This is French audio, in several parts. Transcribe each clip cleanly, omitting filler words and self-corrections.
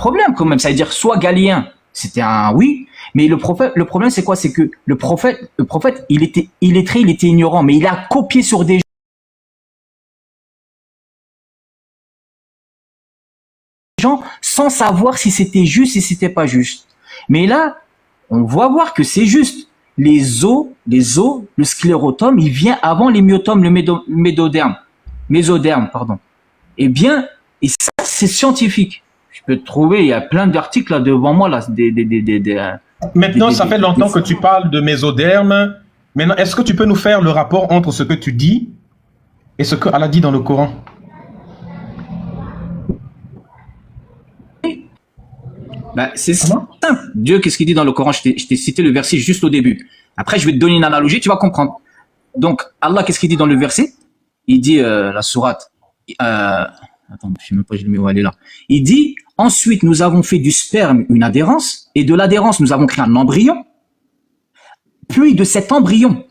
problème quand même. Ça veut dire soit Galien, c'était un oui, mais le problème c'est quoi? C'est que le prophète, il était illettré, il était ignorant, mais il a copié sur des gens sans savoir si c'était juste, si c'était pas juste. Mais là, on va voir que c'est juste. Les os, le sclérotome, il vient avant les myotomes, le mésoderme, pardon. Eh bien, et ça, c'est scientifique. Je peux te trouver, il y a plein d'articles là devant moi là. Maintenant, ça fait longtemps que tu parles de mésoderme. Maintenant, est-ce que tu peux nous faire le rapport entre ce que tu dis et ce que Allah dit dans le Coran? Ben, c'est simple. Dieu, qu'est-ce qu'il dit dans le Coran? Je t'ai cité le verset juste au début. Après, je vais te donner une analogie, tu vas comprendre. Donc, Allah, qu'est-ce qu'il dit dans le verset? Il dit, la sourate, attends, je sais même pas, je le mets où elle est là. Il dit, ensuite, nous avons fait du sperme une adhérence, et de l'adhérence, nous avons créé un embryon. Puis de cet embryon,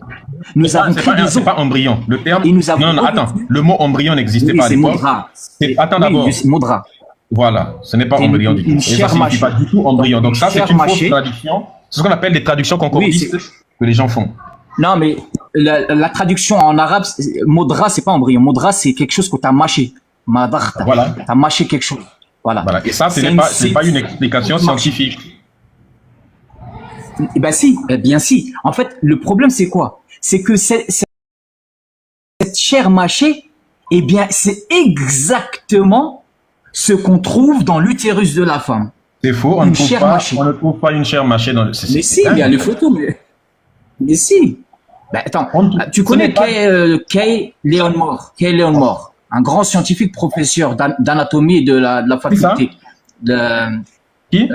nous avons créé des os. C'est pas embryon. Le terme. Et nous avons non, attends. Le mot embryon n'existait pas à l'époque. Attends d'abord. Oui, Modra. Voilà, ce n'est pas embryon du tout. Et ça signifie pas du tout embryon. Donc ça, c'est une fausse traduction. C'est ce qu'on appelle des traductions concordistes que les gens font. Non, mais la traduction en arabe, Modra, c'est pas embryon. Modra, c'est quelque chose que tu as mâché. Madarta. Voilà. Tu as mâché quelque chose. Voilà. Et ça, ce n'est pas une explication scientifique. Ben si, bien si. En fait, le problème, c'est quoi? C'est que cette chair mâchée, eh bien, c'est exactement ce qu'on trouve dans l'utérus de la femme. C'est faux, on ne trouve pas une chair mâchée dans le... Mais si, il y a les photos, mais si. Ben, attends, tu connais Kay Leon Moore, un grand scientifique professeur d'anatomie et de la faculté. Qui?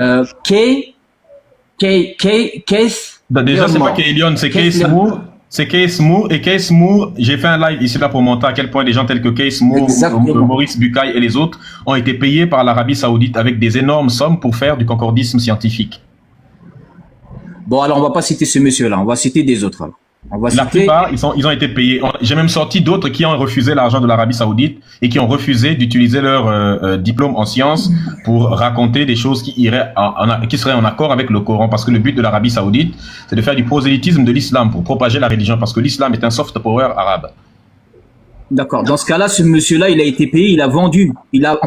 Déjà, c'est pas Kay Leon, c'est Case Moore. C'est Case Moore, et Case Moore, j'ai fait un live ici là pour montrer à quel point des gens tels que Case Moore, Maurice Bucaille et les autres ont été payés par l'Arabie Saoudite avec des énormes sommes pour faire du concordisme scientifique. Bon, alors on va pas citer ce monsieur-là, on va citer des autres. Alors. La plupart, ils ont été payés. J'ai même sorti d'autres qui ont refusé l'argent de l'Arabie Saoudite et qui ont refusé d'utiliser leur diplôme en sciences pour raconter des choses qui seraient en accord avec le Coran. Parce que le but de l'Arabie Saoudite, c'est de faire du prosélytisme de l'islam pour propager la religion. Parce que l'islam est un soft power arabe. D'accord. Dans ce cas-là, ce monsieur-là, il a été payé, il a vendu. Il a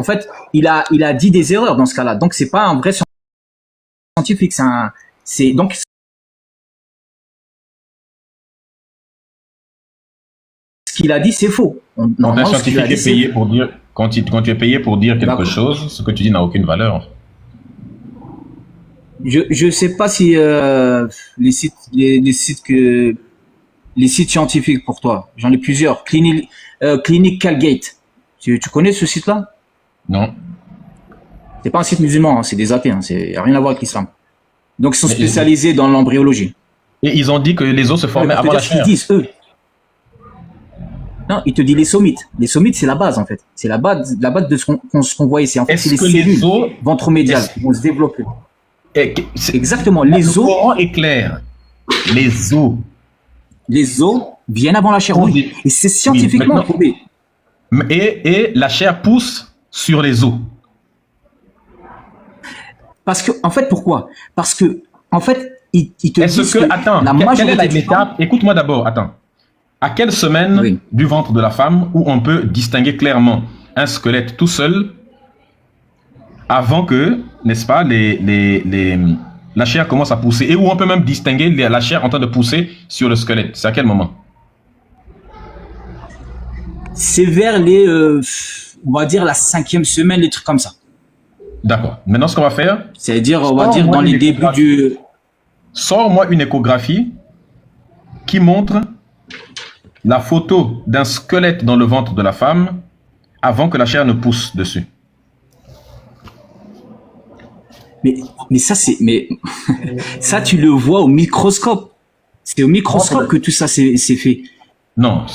dit des erreurs dans ce cas-là. Donc, c'est pas un vrai scientifique. Donc, ce qu'il a dit, c'est faux. Quand un scientifique est payé pour dire, quand tu es payé pour dire quelque chose, ce que tu dis n'a aucune valeur. Je sais pas si les sites scientifiques pour toi, j'en ai plusieurs. Clinique Calgate. Tu connais ce site-là? Non. C'est pas un site musulman, hein, c'est des athées, hein, c'est rien à voir avec l'islam. Donc ils sont spécialisés dans l'embryologie. Et ils ont dit que les os se formaient avant la chair. Ils disent eux. Non, il te dit les somites. Les somites, c'est la base, en fait. C'est la base de ce qu'on voit ici. En fait, c'est les cellules ventromédiales qui vont se développer. Exactement. Les os. Le Coran est clair. Les os. Les os viennent avant la chair. Oui. Et c'est scientifiquement prouvé. Et la chair pousse sur les os. Parce que, en fait, pourquoi? Parce que, en fait, il te dit attends, quelle est l'étape? Écoute-moi d'abord, attends. À quelle semaine du ventre de la femme où on peut distinguer clairement un squelette tout seul avant que, n'est-ce pas, la chair commence à pousser, et où on peut même distinguer la chair en train de pousser sur le squelette? C'est à quel moment? C'est vers on va dire la 5e semaine, les trucs comme ça. D'accord. Maintenant, ce qu'on va faire, c'est-à-dire, on va dire dans les débuts du... Sors-moi une échographie qui montre la photo d'un squelette dans le ventre de la femme avant que la chair ne pousse dessus. Mais ça, ça, tu le vois au microscope. C'est au microscope que tout ça s'est fait. Non,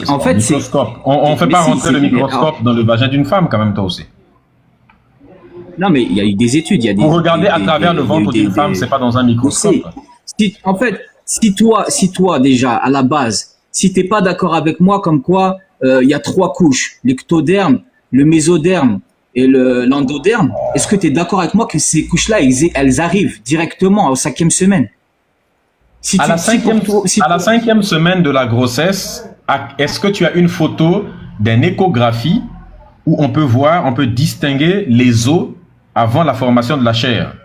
en fait, c'est... On ne fait pas rentrer le microscope dans le vagin d'une femme, quand même, toi aussi. Non, mais il y a eu des études. Pour regarder à travers le ventre d'une femme, c'est pas dans un microscope. En fait, si toi, déjà, à la base, si t'es pas d'accord avec moi, comme quoi il y a 3 couches, l'ectoderme, le mésoderme et l'endoderme, est-ce que tu es d'accord avec moi que ces couches-là, elles arrivent directement aux 5e semaine? Si À la cinquième semaine de la grossesse, est-ce que tu as une photo d'une échographie où on peut distinguer les os avant la formation de la chair?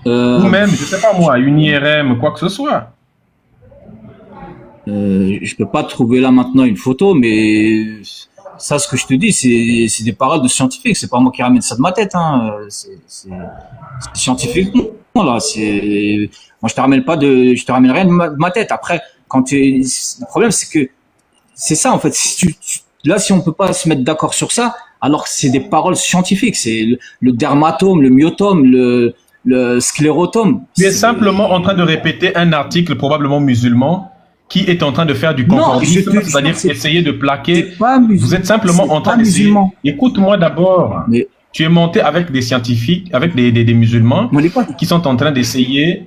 Ou même, je sais pas moi, une IRM, quoi que ce soit. Je peux pas trouver là maintenant une photo, mais ça, ce que je te dis, c'est des paroles de scientifiques. C'est pas moi qui ramène ça de ma tête, hein. C'est scientifique. Là, moi, je te ramène rien de ma tête. Après, le problème, c'est que c'est ça, en fait. Là, si on peut pas se mettre d'accord sur ça, alors que c'est des paroles scientifiques. C'est le dermatome, le myotome, le sclérotome. Tu es simplement en train de répéter un article probablement musulman qui est en train de faire du concordisme, c'est-à-dire essayer de plaquer. Vous êtes simplement en train d'essayer. Écoute-moi d'abord. Mais tu es monté avec des scientifiques, avec des musulmans qui sont en train d'essayer,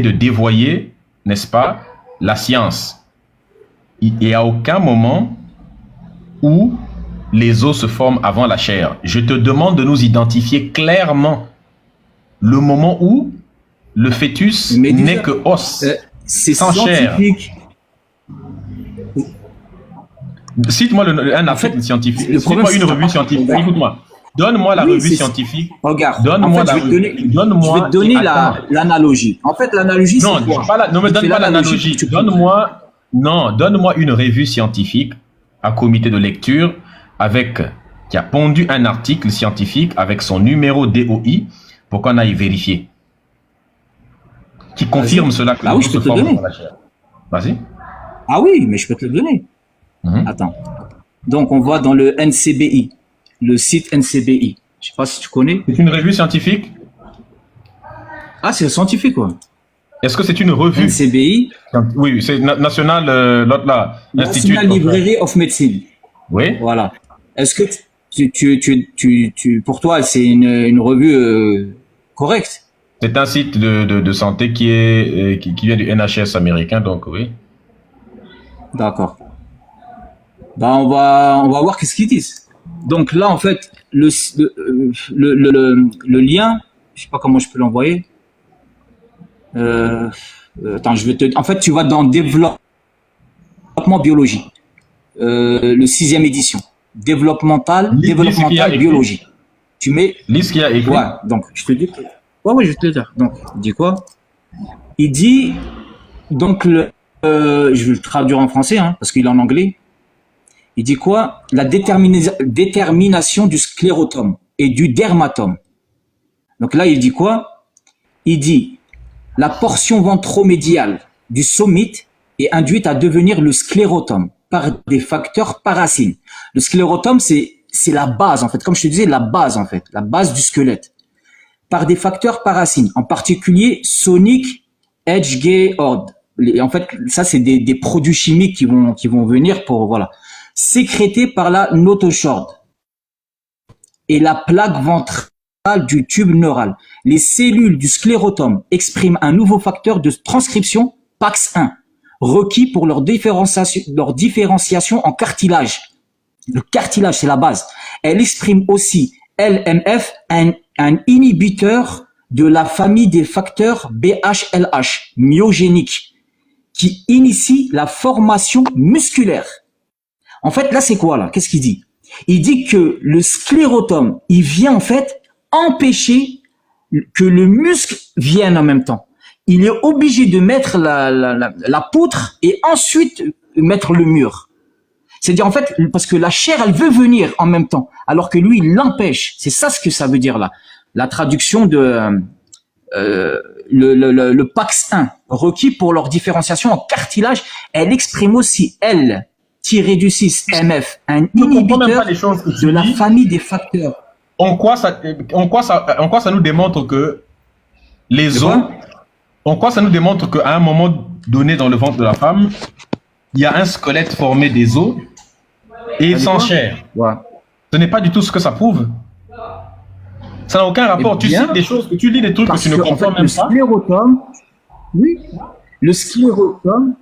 de dévoyer, n'est-ce pas, la science. Il n'y a aucun moment où les os se forment avant la chair. Je te demande de nous identifier clairement le moment où le fœtus n'est que os, sans chair. Cite-moi un article scientifique. Cite-moi une revue scientifique. Écoute-moi. Donne-moi la revue scientifique. Regarde. Donne-moi je vais te donner l'analogie. En fait, l'analogie, c'est quoi? Ne me donne pas l'analogie. Donne-moi une revue scientifique, un comité de lecture qui a pondu un article scientifique avec son numéro DOI pour qu'on aille vérifier. Qui confirme cela que oui, je peux te le donner. Vas-y. Ah oui, mais je peux te le donner. Attends. Donc, on va dans le NCBI, le site NCBI. Je sais pas si tu connais. C'est une revue scientifique? Ah, c'est scientifique, quoi. Est-ce que c'est une revue? NCBI. Oui, c'est National, l'autre là. National Library of Medicine. Oui. Voilà. Est-ce que pour toi, c'est une revue correcte? C'est un site de santé qui vient du NHS américain, donc oui. D'accord. On va voir qu'est-ce qu'ils disent. Donc là, en fait, le lien, je sais pas comment je peux l'envoyer. Attends, en fait, tu vas dans développement biologie, le 6e édition, développemental biologie. Tu mets. Lis ce qu'il y a écrit. Ouais, donc je te dis. Ouais, je vais te le dire. Donc, il dit quoi? Il dit donc je vais le traduire en français, hein, parce qu'il est en anglais. Il dit quoi? La détermination du sclérotome et du dermatome. Donc là, il dit quoi? Il dit la portion ventromédiale du somite est induite à devenir le sclérotome par des facteurs parasines. Le sclérotome, c'est la base, en fait. Comme je te disais, la base du squelette. Par des facteurs parasines, en particulier Sonic Edgegaard. En fait, ça, c'est des produits chimiques qui vont venir pour, voilà, sécrétés par la notochorde et la plaque ventrale du tube neural. Les cellules du sclérotome expriment un nouveau facteur de transcription, PAX1, requis pour leur différenciation en cartilage. Le cartilage, c'est la base. Elle exprime aussi LMF, un inhibiteur de la famille des facteurs BHLH, myogéniques, qui initie la formation musculaire. En fait, là, c'est quoi, là? Qu'est-ce qu'il dit? Il dit que le sclérotome, il vient, en fait, empêcher que le muscle vienne en même temps. Il est obligé de mettre la poutre et ensuite mettre le mur. C'est-à-dire, en fait, parce que la chair, elle veut venir en même temps, alors que lui, il l'empêche. C'est ça ce que ça veut dire, là. La traduction de le PAX1, requis pour leur différenciation en cartilage, elle exprime aussi, L-6 MF, un inhibiteur de la famille des facteurs. En quoi ça nous démontre que les os, en quoi ça nous démontre qu'à un moment donné dans le ventre de la femme, il y a un squelette formé des os et sans chair. Ouais. Ce n'est pas du tout ce que ça prouve. Ça n'a aucun rapport. Tu cites des choses, tu lis des trucs que tu ne comprends même pas. Le sclérotome,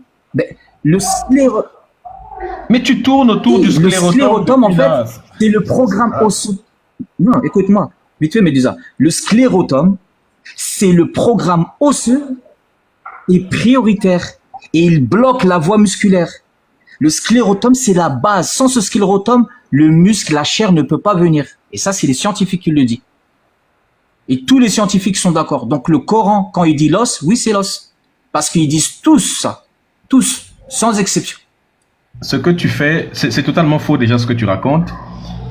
Mais tu tournes autour du Le sclérotum. sclérotum, en fait, c'est le programme osseux. Non, écoute-moi, vite fait, Médusa. Le sclérotum, c'est le programme osseux et prioritaire. Et il bloque la voie musculaire. Le sclérotum, c'est la base. Sans ce sclérotum, le muscle, la chair ne peut pas venir. Et ça, c'est les scientifiques qui le disent. Et tous les scientifiques sont d'accord. Donc le Coran, quand il dit l'os, oui, c'est l'os. Parce qu'ils disent tous ça. Tous, sans exception. Ce que tu fais, c'est totalement faux déjà ce que tu racontes.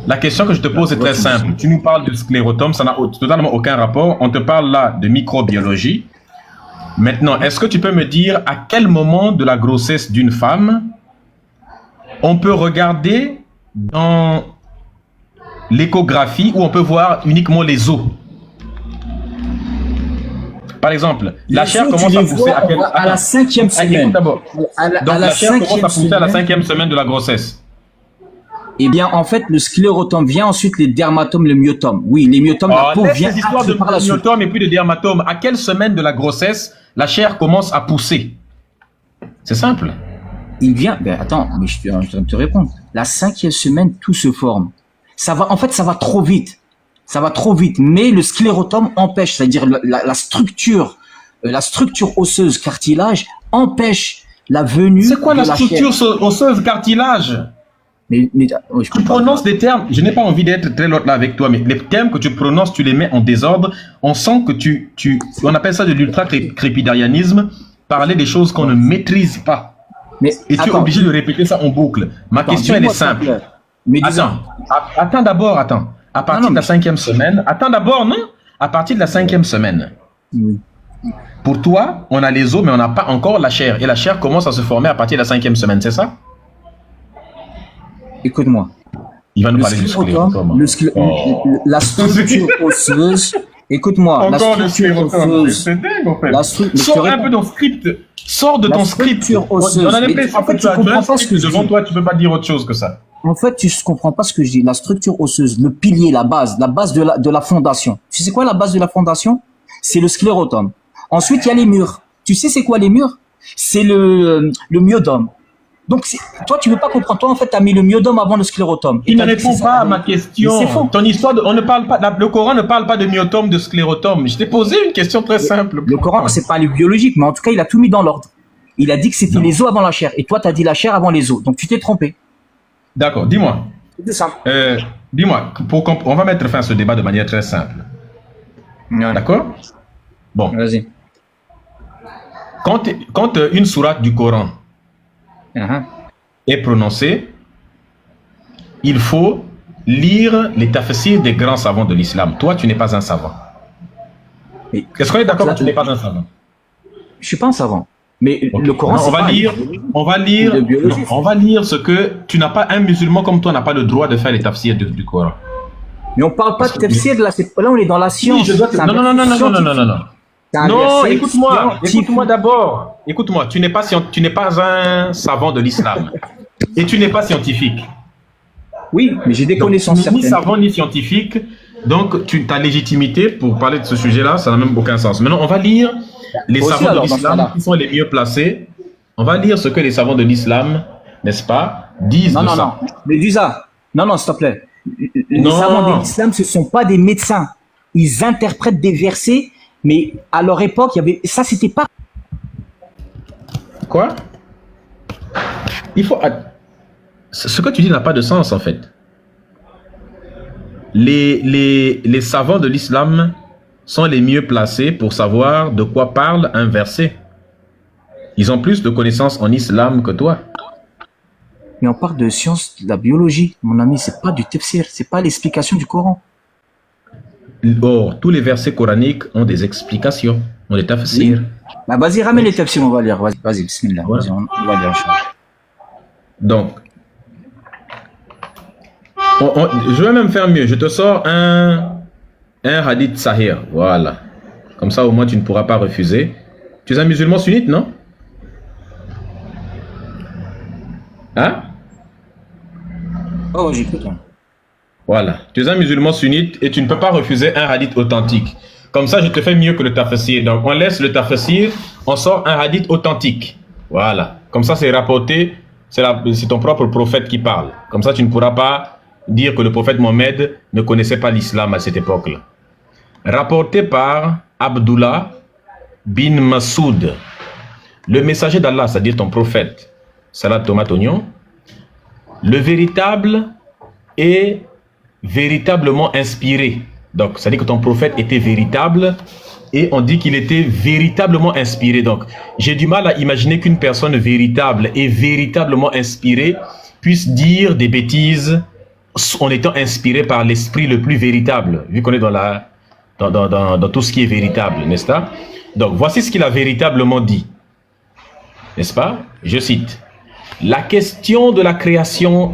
La question que je te pose est très simple. Tu nous parles de sclérotum, ça n'a totalement aucun rapport. On te parle là de microbiologie. Maintenant, est-ce que tu peux me dire à quel moment de la grossesse d'une femme on peut regarder dans l'échographie où on peut voir uniquement les os? Par exemple, la chair commence à pousser à la 5e semaine. D'abord. Donc la chair commence à pousser à la 5e semaine de la grossesse. Eh bien, en fait, le sclérotum vient, ensuite les dermatomes, le myotome. Oui, les myotomes, la peau vient l'histoire de myotome et puis de dermatome. À quelle semaine de la grossesse la chair commence à pousser? C'est simple. Il vient, ben attends, mais je viens de te répondre. La 5e semaine, tout se forme. Ça va, en fait, ça va trop vite. Ça va trop vite. Mais le sclérotum empêche, c'est-à-dire la structure osseuse cartilage empêche la venue. C'est quoi la structure osseuse cartilage? Oui, tu prononces des termes, je n'ai pas envie d'être très l'autre là avec toi, mais les termes que tu prononces, tu les mets en désordre. On sent que on appelle ça de l'ultra-crépidarianisme, parler des choses qu'on ne maîtrise pas. Et tu es obligé de répéter ça en boucle. Ma question, elle est simple. Attends d'abord. À partir de la 5e semaine, à partir de la 5e semaine. Oui. Pour toi, on a les os, mais on n'a pas encore la chair. Et la chair commence à se former à partir de la 5e semaine, c'est ça? Écoute-moi. Il va nous parler du sclérotum. La structure osseuse. Écoute-moi. Encore le sclérotum. C'est dingue, en fait. Sors un peu ton script. Sors de ton script. Osseuse. On a l'impression que tu as un script devant toi, tu ne peux pas dire autre chose que ça. En fait, tu ne comprends pas ce que je dis. La structure osseuse, le pilier, la base de la fondation. Tu sais quoi la base de la fondation? C'est le sclérotum. Ensuite, il y a les murs. Tu sais c'est quoi les murs? C'est le myodome. Donc, toi, tu ne veux pas comprendre. Toi, en fait, tu as mis le myodome avant le sclérotum. Il ne répond pas à ma question. C'est faux. Ton histoire, on ne parle pas, le Coran ne parle pas de myotome, de sclérotum. Je t'ai posé une question très simple. Le Coran, c'est pas le biologique, mais en tout cas, il a tout mis dans l'ordre. Il a dit que c'était les os avant la chair. Et toi, tu as dit la chair avant les os. Donc, tu t'es trompé. D'accord. Dis-moi. C'est simple. Dis-moi, on va mettre fin à ce débat de manière très simple. Ouais. D'accord? Bon. Vas-y. Quand une sourate du Coran est prononcée, il faut lire les tafsirs des grands savants de l'islam. Toi, tu n'es pas un savant. Est-ce qu'on est d'accord que tu n'es pas un savant? Je suis pas un savant. Mais le Coran, on va lire ce que tu n'as pas, un musulman comme toi n'a pas le droit de faire les tafsirs du Coran. Mais on parle pas de tafsir, là on est dans la science. Oui, non, écoute-moi d'abord. Écoute-moi, tu n'es pas un savant de l'islam. Et tu n'es pas scientifique. Oui, mais j'ai des connaissances certaines. Ni savant ni scientifique. Donc, ta légitimité pour parler de ce sujet-là, ça n'a même aucun sens. Maintenant, on va lire les savants de l'islam qui sont les mieux placés. On va lire ce que les savants de l'islam, n'est-ce pas, disent de ça. Non. Médusa, non, s'il te plaît. Les savants de l'islam, ce ne sont pas des médecins. Ils interprètent des versets, mais à leur époque, il y avait ça, c'était pas. Quoi? Ce que tu dis n'a pas de sens, en fait. Les savants de l'islam sont les mieux placés pour savoir de quoi parle un verset. Ils ont plus de connaissances en islam que toi. Mais on parle de science, de la biologie, mon ami, c'est pas du tafsir, c'est pas l'explication du Coran. Or, tous les versets coraniques ont des explications, ont des tafsirs. Bah, vas-y, ramène les tafsirs, on va lire. Vas-y, bismillah. Voilà. On va lire. Donc, je vais même faire mieux. Je te sors un hadith sahih. Voilà. Comme ça, au moins, tu ne pourras pas refuser. Tu es un musulman sunnite, non? Hein? Oh, j'écoute. Voilà. Tu es un musulman sunnite et tu ne peux pas refuser un hadith authentique. Comme ça, je te fais mieux que le tafsir. Donc, on laisse le tafsir, on sort un hadith authentique. Voilà. Comme ça, c'est rapporté c'est ton propre prophète qui parle. Comme ça, tu ne pourras pas dire que le prophète Mohammed ne connaissait pas l'islam à cette époque-là. Rapporté par Abdullah bin Masoud, le messager d'Allah, c'est-à-dire ton prophète, salade, tomate, oignon, le véritable est véritablement inspiré. Donc, c'est-à-dire que ton prophète était véritable et on dit qu'il était véritablement inspiré. Donc, j'ai du mal à imaginer qu'une personne véritable et véritablement inspirée puisse dire des bêtises en étant inspiré par l'esprit le plus véritable, vu qu'on est dans tout ce qui est véritable, n'est-ce pas? Donc, voici ce qu'il a véritablement dit, n'est-ce pas? Je cite. La question de la création,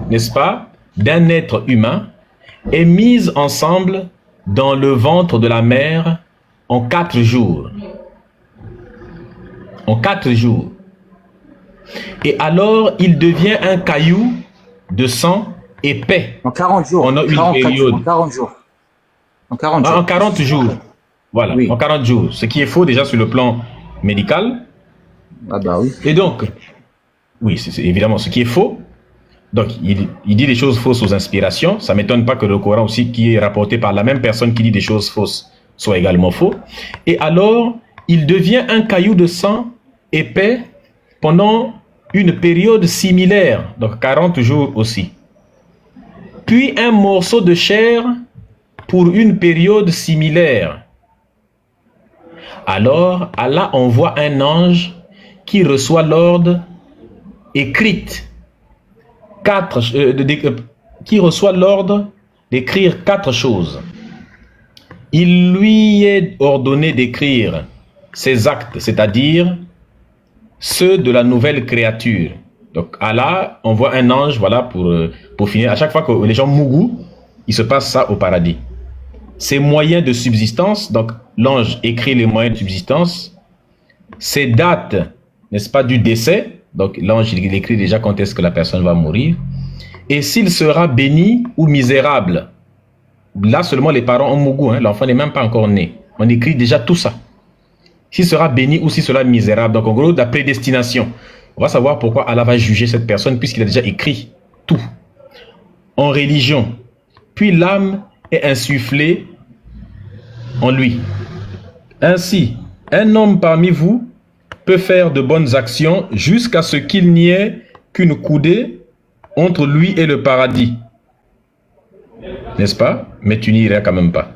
n'est-ce pas, d'un être humain est mise ensemble dans le ventre de la mère en 4 jours. En 4 jours. Et alors, il devient un caillou de sang épais. En 40 jours. On a une période. En 40 jours. En 40 jours. En 40 jours. Voilà, oui. En 40 jours. Ce qui est faux déjà sur le plan médical. Ah bah oui. Et donc, oui, c'est évidemment ce qui est faux. Donc, il dit des choses fausses aux inspirations. Ça ne m'étonne pas que le Coran aussi, qui est rapporté par la même personne qui dit des choses fausses, soit également faux. Et alors, il devient un caillou de sang épais pendant une période similaire, donc 40 jours aussi. Puis un morceau de chair pour une période similaire. Alors, Allah envoie un ange qui reçoit l'ordre écrite qui reçoit l'ordre d'écrire 4 choses. Il lui est ordonné d'écrire ses actes, c'est-à-dire ceux de la nouvelle créature. Donc Allah envoie un ange, voilà, pour finir. À chaque fois que les gens mourent, il se passe ça au paradis. Ses moyens de subsistance, donc l'ange écrit les moyens de subsistance. Ses dates, n'est-ce pas, du décès. Donc l'ange, il écrit déjà quand est-ce que la personne va mourir. Et s'il sera béni ou misérable. Là seulement les parents ont mouru, hein, l'enfant n'est même pas encore né. On écrit déjà tout ça. S'il sera béni ou s'il sera misérable. Donc en gros, la prédestination. On va savoir pourquoi Allah va juger cette personne puisqu'il a déjà écrit tout. En religion. Puis l'âme est insufflée en lui. Ainsi, un homme parmi vous peut faire de bonnes actions jusqu'à ce qu'il n'y ait qu'une coudée entre lui et le paradis. N'est-ce pas? Mais tu n'iras quand même pas.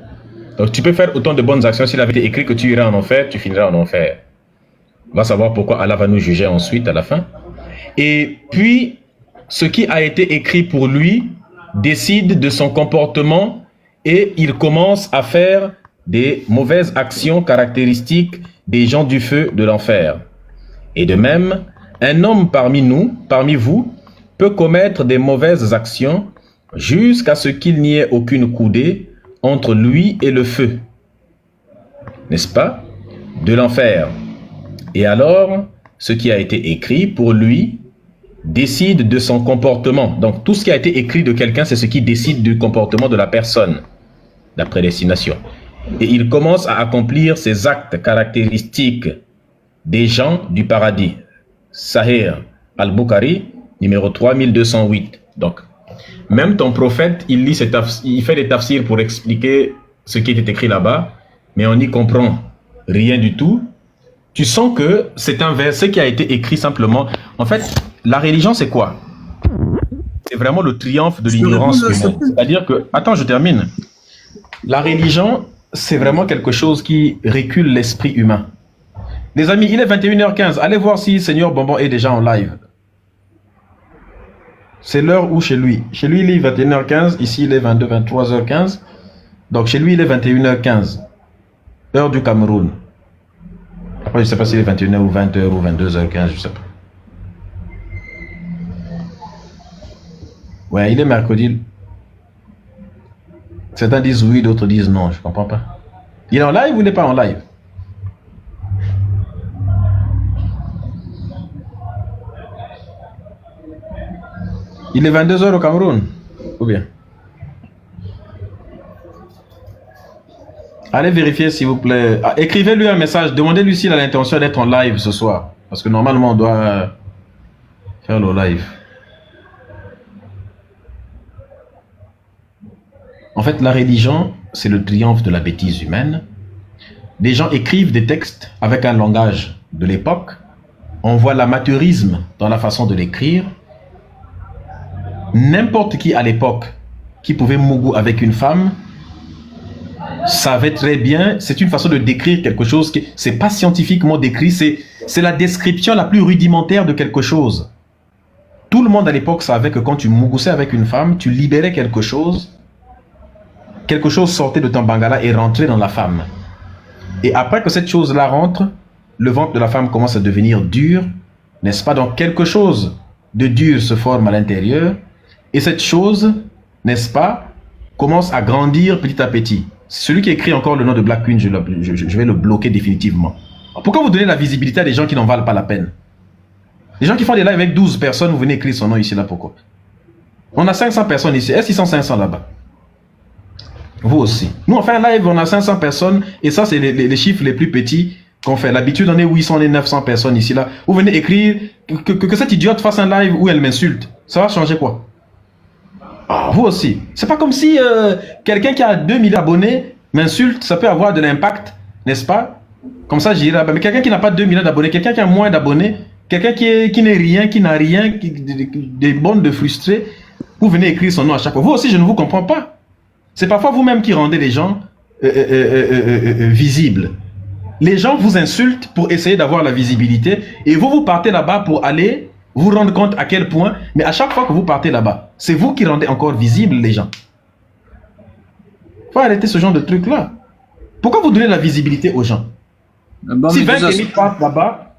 Donc tu peux faire autant de bonnes actions s'il avait été écrit que tu iras en enfer, tu finiras en enfer. On va savoir pourquoi Allah va nous juger ensuite à la fin. Et puis, ce qui a été écrit pour lui décide de son comportement et il commence à faire des mauvaises actions caractéristiques des gens du feu de l'enfer. Et de même, un homme parmi nous, parmi vous, peut commettre des mauvaises actions jusqu'à ce qu'il n'y ait aucune coudée entre lui et le feu, n'est-ce pas, de l'enfer. Et alors, ce qui a été écrit pour lui décide de son comportement. Donc, tout ce qui a été écrit de quelqu'un, c'est ce qui décide du comportement de la personne, la prédestination. Et il commence à accomplir ces actes caractéristiques des gens du paradis. Sahih al-Bukhari, numéro 3208. Donc, même ton prophète, il fait des tafsirs pour expliquer ce qui est écrit là-bas, mais on n'y comprend rien du tout. Tu sens que c'est un verset qui a été écrit simplement. En fait, la religion, c'est quoi? C'est vraiment le triomphe de l'ignorance humaine. C'est-à-dire que... Attends, je termine. La religion, c'est vraiment quelque chose qui recule l'esprit humain. Les amis, il est 21h15. Allez voir si Seigneur Bonbon est déjà en live. C'est l'heure où chez lui. Chez lui, il est 21h15. Ici, il est 23h15. Donc, chez lui, il est 21h15. Heure du Cameroun. Après, je ne sais pas s'il est 21h ou 20h ou 22h15, je ne sais pas. Ouais, il est mercredi. Certains disent oui, d'autres disent non. Je ne comprends pas. Il est en live ou il n'est pas en live? Il est 22h au Cameroun. Ou bien? Allez vérifier s'il vous plaît. Ah, écrivez-lui un message. Demandez-lui s'il a l'intention d'être en live ce soir. Parce que normalement on doit... Faire le live. En fait, la religion, c'est le triomphe de la bêtise humaine. Des gens écrivent des textes avec un langage de l'époque. On voit l'amateurisme dans la façon de l'écrire. N'importe qui à l'époque qui pouvait mougou avec une femme savait très bien, c'est une façon de décrire quelque chose qui, c'est pas scientifiquement décrit, c'est la description la plus rudimentaire de quelque chose. Tout le monde à l'époque savait que quand tu mougoussais avec une femme, tu libérais quelque chose sortait de ton bangala et rentrait dans la femme. Et après que cette chose-là rentre, le ventre de la femme commence à devenir dur, n'est-ce pas? Donc quelque chose de dur se forme à l'intérieur, et cette chose, n'est-ce pas, commence à grandir petit à petit. Celui qui écrit encore le nom de Black Queen, je vais le bloquer définitivement. Pourquoi vous donnez la visibilité à des gens qui n'en valent pas la peine? Les gens qui font des lives avec 12 personnes, vous venez écrire son nom ici, là, pourquoi? On a 500 personnes ici, est-ce qu'ils sont 500 là-bas? Vous aussi. Nous, on fait un live, on a 500 personnes, et ça, c'est les chiffres les plus petits qu'on fait. L'habitude, on est 800, on est 900 personnes ici, là. Vous venez écrire que cette idiote fasse un live où elle m'insulte. Ça va changer quoi? Ah, vous aussi. C'est pas comme si quelqu'un qui a 2 millions d'abonnés m'insulte, ça peut avoir de l'impact, n'est-ce pas? Comme ça, j'irai là-bas. Mais quelqu'un qui n'a pas 2 millions d'abonnés, quelqu'un qui a moins d'abonnés, quelqu'un qui n'est rien, qui n'a rien, des bandes de frustrés, vous venez écrire son nom à chaque fois. Vous aussi, je ne vous comprends pas. C'est parfois vous-même qui rendez les gens visibles. Les gens vous insultent pour essayer d'avoir la visibilité et vous partez là-bas pour aller vous rendre compte à quel point, mais à chaque fois que vous partez là-bas, c'est vous qui rendez encore visibles les gens. Faut arrêter ce genre de truc-là. Pourquoi vous donnez la visibilité aux gens? Bon, si 20 Kémites partent là-bas,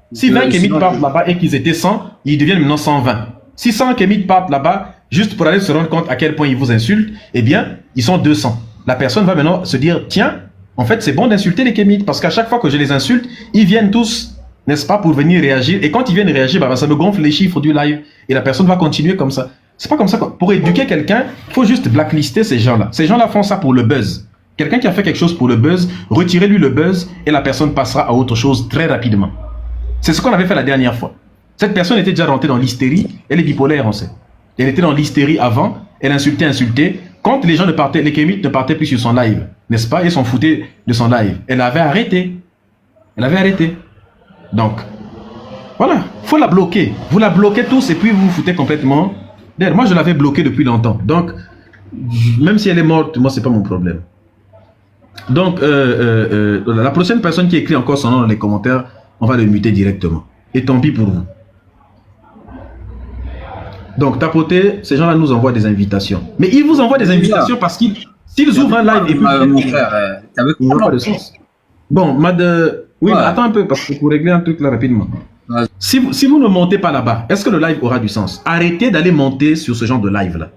et qu'ils étaient 100, ils deviennent maintenant 120. Si 100 Kémites partent là-bas, juste pour aller se rendre compte à quel point ils vous insultent, eh bien, ils sont 200. La personne va maintenant se dire, tiens, en fait, c'est bon d'insulter les Kémites, parce qu'à chaque fois que je les insulte, ils viennent tous, n'est-ce pas, pour venir réagir. Et quand ils viennent réagir, bah, ça me gonfle les chiffres du live. Et la personne va continuer comme ça. C'est pas comme ça, quoi. Pour éduquer quelqu'un, il faut juste blacklister ces gens-là. Ces gens-là font ça pour le buzz. Quelqu'un qui a fait quelque chose pour le buzz, retirez-lui le buzz et la personne passera à autre chose très rapidement. C'est ce qu'on avait fait la dernière fois. Cette personne était déjà rentrée dans l'hystérie. Elle est bipolaire, on sait. Elle était dans l'hystérie avant. Elle insultait. Quand les gens ne partaient, les Kémites ne partaient plus sur son live, n'est-ce pas? Ils s'en foutaient de son live. Elle avait arrêté. Donc, voilà. Faut la bloquer. Vous la bloquez tous et puis vous vous foutez complètement. D'ailleurs, moi, je l'avais bloquée depuis longtemps. Donc, même si elle est morte, moi, c'est pas mon problème. Donc, la prochaine personne qui écrit encore son nom dans les commentaires, on va le muter directement. Et tant pis pour vous. Donc, tapotez, ces gens-là nous envoient des invitations. Mais ils vous envoient des invitations parce qu'ils ouvrent un live et puis... mon frère, t'avais il n'y a pas de sens. Bon, oui, mais attends un peu, parce que pour régler un truc là rapidement. Si vous ne montez pas là-bas, est-ce que le live aura du sens? Arrêtez d'aller monter sur ce genre de live-là.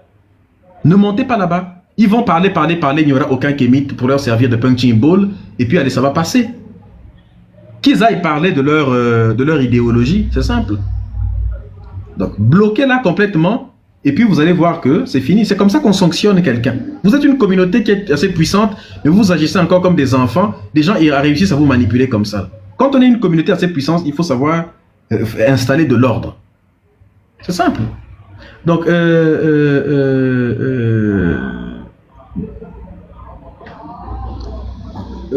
Ne montez pas là-bas. Ils vont parler, il n'y aura aucun kémite pour leur servir de punching ball, et puis allez, ça va passer. Qu'ils aillent parler de leur idéologie, c'est simple. Donc, bloquez-la complètement, et puis vous allez voir que c'est fini. C'est comme ça qu'on sanctionne quelqu'un. Vous êtes une communauté qui est assez puissante, mais vous agissez encore comme des enfants. Des gens réussissent à vous manipuler comme ça. Quand on est une communauté assez puissante, il faut savoir installer de l'ordre. C'est simple. Donc,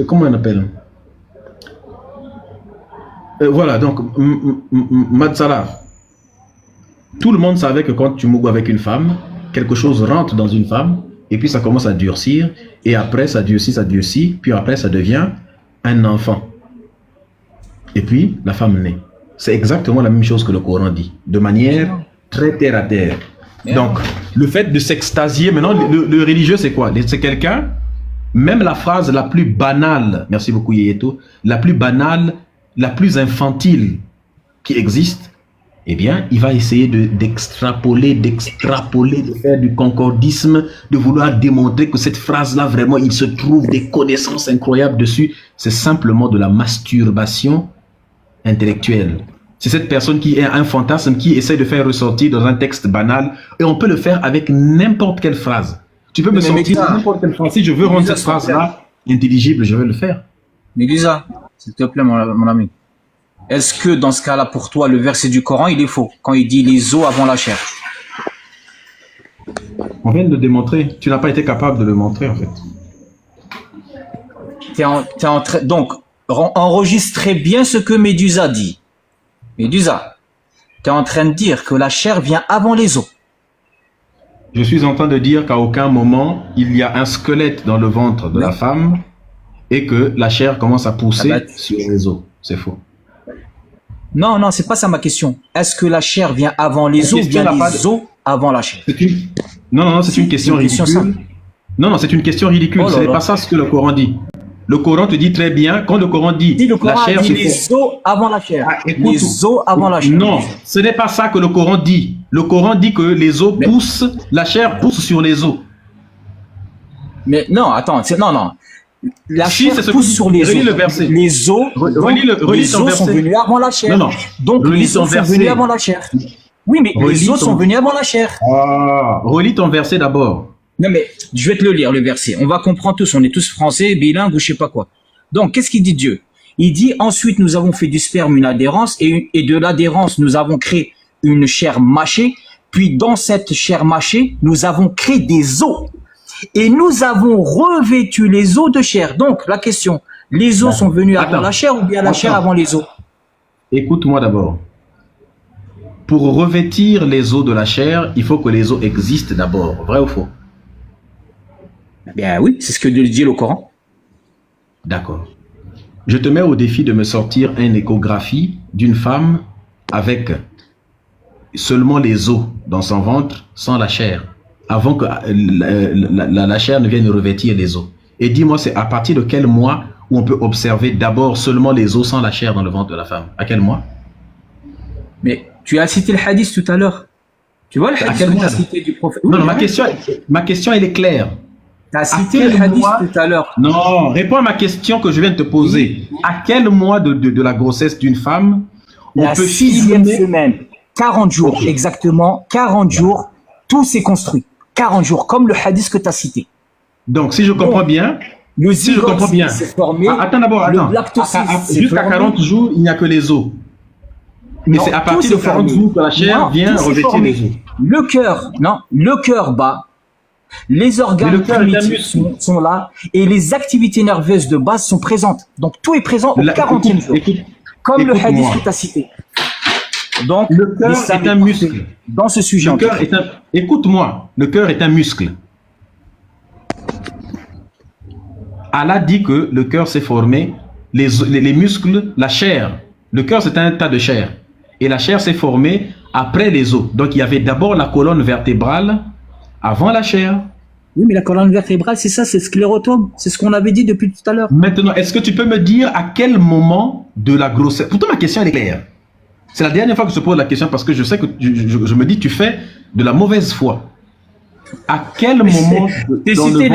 comment on appelle? Voilà, donc, Matsala. Tout le monde savait que quand tu mougou avec une femme, quelque chose rentre dans une femme, et puis ça commence à durcir, et après ça durcit, puis après ça devient un enfant. Et puis la femme naît. C'est exactement la même chose que le Coran dit, de manière très terre à terre. Donc, le fait de s'extasier, maintenant, le religieux c'est quoi? C'est quelqu'un, même la phrase la plus banale, merci beaucoup Yeyeto, la plus banale, la plus infantile qui existe, eh bien, il va essayer d'extrapoler, de faire du concordisme, de vouloir démontrer que cette phrase-là, vraiment, il se trouve des connaissances incroyables dessus. C'est simplement de la masturbation intellectuelle. C'est cette personne qui a un fantasme, qui essaie de faire ressortir dans un texte banal, et on peut le faire avec n'importe quelle phrase. Tu peux me sortir n'importe quelle phrase. Si je veux rendre cette phrase-là intelligible, je vais le faire. Médusa, s'il te plaît, mon ami. Est-ce que dans ce cas-là, pour toi, le verset du Coran, il est faux quand il dit les os avant la chair? On vient de le démontrer. Tu n'as pas été capable de le montrer, en fait. Donc, enregistrez bien ce que Médusa dit. Médusa, tu es en train de dire que la chair vient avant les os. Je suis en train de dire qu'à aucun moment, il y a un squelette dans le ventre de la femme et que la chair commence à pousser sur les os. C'est faux. Non, non, c'est pas ça ma question. Est-ce que la chair vient avant les os ou bien les os avant la chair? Non, c'est une question ridicule. Non, c'est une question ridicule. Ce n'est pas ça ce que le Coran dit. Le Coran te dit très bien, quand le Coran dit la chair, dit les os avant la chair. Les os avant la chair. Non, ce n'est pas ça que le Coran dit. Le Coran dit que les os poussent, la chair pousse sur les os. Mais non, attends, non. La chair pousse sur les os. Le verset. Les os, les os sont venus avant la chair. Non. Donc les os sont venus avant la chair. Oui, mais les os sont venus avant la chair. Ah, relis ton verset d'abord. Non, mais je vais te le lire, le verset. On va comprendre tous. On est tous français, bilingues ou je sais pas quoi. Donc, qu'est-ce qu'il dit Dieu? Il dit, ensuite, nous avons fait du sperme une adhérence et de l'adhérence, nous avons créé une chair mâchée. Puis, dans cette chair mâchée, nous avons créé des os. Et nous avons revêtu les os de chair. Donc, la question, les os sont venus avant la chair ou bien la chair avant les os? Écoute-moi d'abord. Pour revêtir les os de la chair, il faut que les os existent d'abord. Vrai ou faux? Bien oui, c'est ce que dit le Coran. D'accord. Je te mets au défi de me sortir une échographie d'une femme avec seulement les os dans son ventre, sans la chair, avant que la chair ne vienne revêtir les os. Et dis-moi, c'est à partir de quel mois où on peut observer d'abord seulement les os sans la chair dans le ventre de la femme? À quel mois? Mais tu as cité le hadith tout à l'heure. Tu vois le hadith que tu as cité du prophète? Non, ma question elle est claire. Tu as cité le hadith tout à l'heure. Non, réponds à ma question que je viens de te poser. À quel mois de la grossesse d'une femme on peut filmer... 6e semaine, 40 jours, exactement, 40 jours, tout s'est construit. 40 jours, comme le hadith que tu as cité. Donc, si je comprends bien, formé, attends d'abord, jusqu'à 40 jours, il n'y a que les os. Mais c'est à partir de 40 jours que la chair vient revêtir les os. Le cœur bat. Les organes primitifs sont là et les activités nerveuses de base sont présentes. Donc tout est présent au 40e jour. Comme le hadith que tu as cité. Donc le cœur est un muscle. Dans ce sujet. Écoute-moi, le cœur est un muscle. Allah dit que le cœur s'est formé, les muscles, la chair. Le cœur c'est un tas de chair. Et la chair s'est formée après les os. Donc il y avait d'abord la colonne vertébrale avant la chair. Oui, mais la colonne vertébrale, c'est ça, c'est le sclérotome. C'est ce qu'on avait dit depuis tout à l'heure. Maintenant, est-ce que tu peux me dire à quel moment de la grossesse... Pourtant, ma question, elle est claire. C'est la dernière fois que je te pose la question parce que je sais que je me dis tu fais de la mauvaise foi. À quel moment... Tu as cité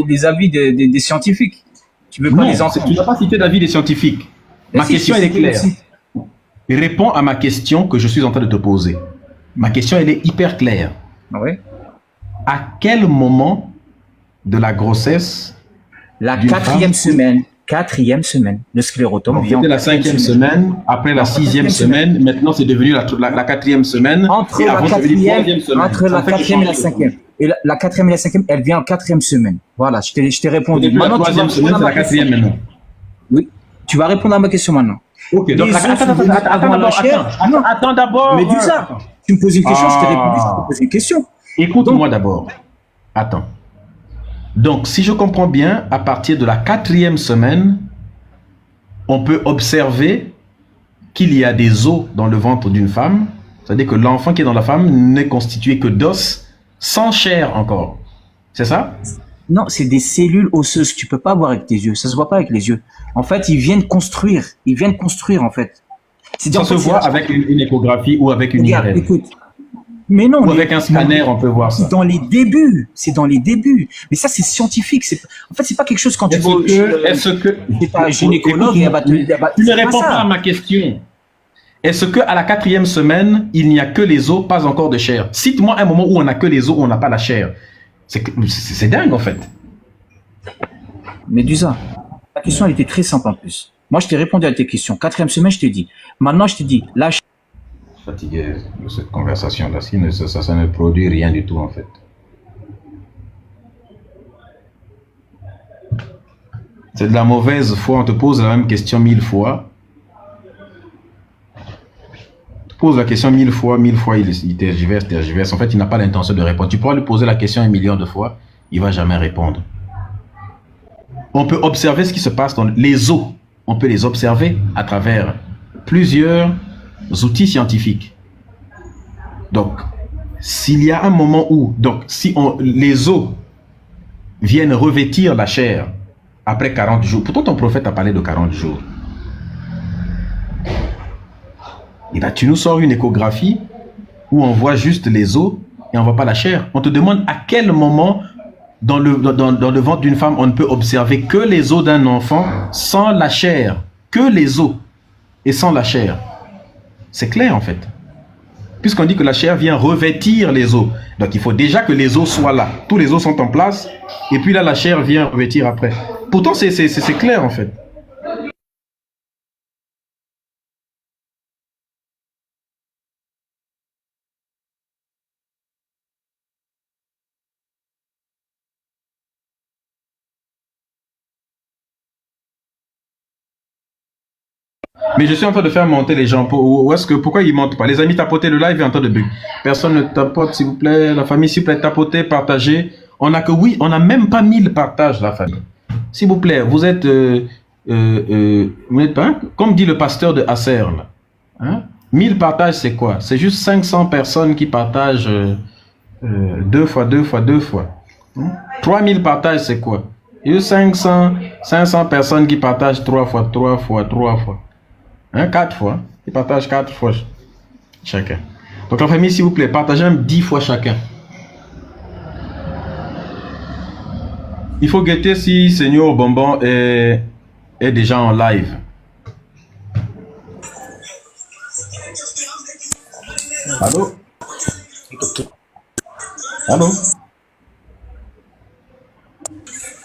les avis des scientifiques. Tu veux pas les entendre? Tu n'as pas cité l'avis des scientifiques. Ma question, elle est claire. Réponds à ma question que je suis en train de te poser. Ma question, elle est hyper claire. Oui. À quel moment de la grossesse? La 4e semaine. 4e semaine. Le sclérotome vient. C'était la 5e semaine, après la 6e semaine, maintenant c'est devenu la 4e semaine. Entre la 4e et la 5e. Et la 4e et la 5e, elle vient en 4e semaine. Voilà, je t'ai répondu. Maintenant, la 3e semaine, c'est la 4e maintenant. Oui. Tu vas répondre à ma question maintenant. Ok, donc attends d'abord. Mais dis ça. Tu me poses une question, je t'ai répondu, je te pose une question. Écoute-moi d'abord. Attends. Donc, si je comprends bien, à partir de la 4e semaine, on peut observer qu'il y a des os dans le ventre d'une femme. C'est-à-dire que l'enfant qui est dans la femme n'est constitué que d'os, sans chair encore. C'est ça? Non, c'est des cellules osseuses. Tu peux pas voir avec tes yeux. Ça se voit pas avec les yeux. En fait, ils viennent construire. Ils viennent construire, en fait. Ça se voit avec une échographie ou avec une IRM. Écoute. Mais non. Ou avec un scanner, on peut voir ça. C'est dans les débuts. C'est dans les débuts. Mais ça, c'est scientifique. En fait, c'est pas quelque chose quand tu vas... Est-ce que... C'est pas un gynécologue. Tu ne réponds pas à ma question. Est-ce qu'à la 4e semaine, il n'y a que les os, pas encore de chair? Cite-moi un moment où on n'a que les os, où on n'a pas la chair. C'est dingue, en fait. Médusa, la question, elle était très simple en plus. Moi, je t'ai répondu à tes questions. 4e semaine, je t'ai dit. Maintenant, je te dis, là, Fatigué de cette conversation-là. Ça ne produit rien du tout, en fait. C'est de la mauvaise foi. On te pose la même question 1000 fois. On te pose la question 1000 fois, il tergiverse. En fait, il n'a pas l'intention de répondre. Tu pourras lui poser la question 1 million de fois, il ne va jamais répondre. On peut observer ce qui se passe dans les eaux. On peut les observer à travers plusieurs outils scientifiques. Donc, s'il y a un moment où, si les os viennent revêtir la chair après 40 jours, pourtant ton prophète a parlé de 40 jours. Et là, tu nous sors une échographie où on voit juste les os et on ne voit pas la chair. On te demande à quel moment dans le ventre d'une femme on ne peut observer que les os d'un enfant sans la chair. Que les os et sans la chair. C'est clair en fait. Puisqu'on dit que la chair vient revêtir les os. Donc il faut déjà que les os soient là. Tous les os sont en place. Et puis là, la chair vient revêtir après. Pourtant, c'est clair en fait. Mais je suis en train de faire monter les gens. Pourquoi ils montent pas? Les amis, tapotez le live et en train de bug. Personne ne tapote, s'il vous plaît. La famille, s'il vous plaît, tapotez, partagez. On n'a même pas 1000 partages, la famille. S'il vous plaît, vous êtes pas, comme dit le pasteur de Acer, hein? 1000 partages, c'est quoi? C'est juste 500 personnes qui partagent 2 fois, 2 fois, 2 fois. 3000 partages, c'est quoi? Il y a 500 personnes qui partagent 3 fois, 3 fois, 3 fois. 4 fois. Ils partagent 4 fois chacun. Donc la famille, s'il vous plaît, partagez même 10 fois chacun. Il faut guetter si Seigneur Bonbon est déjà en live. Allô? Allô?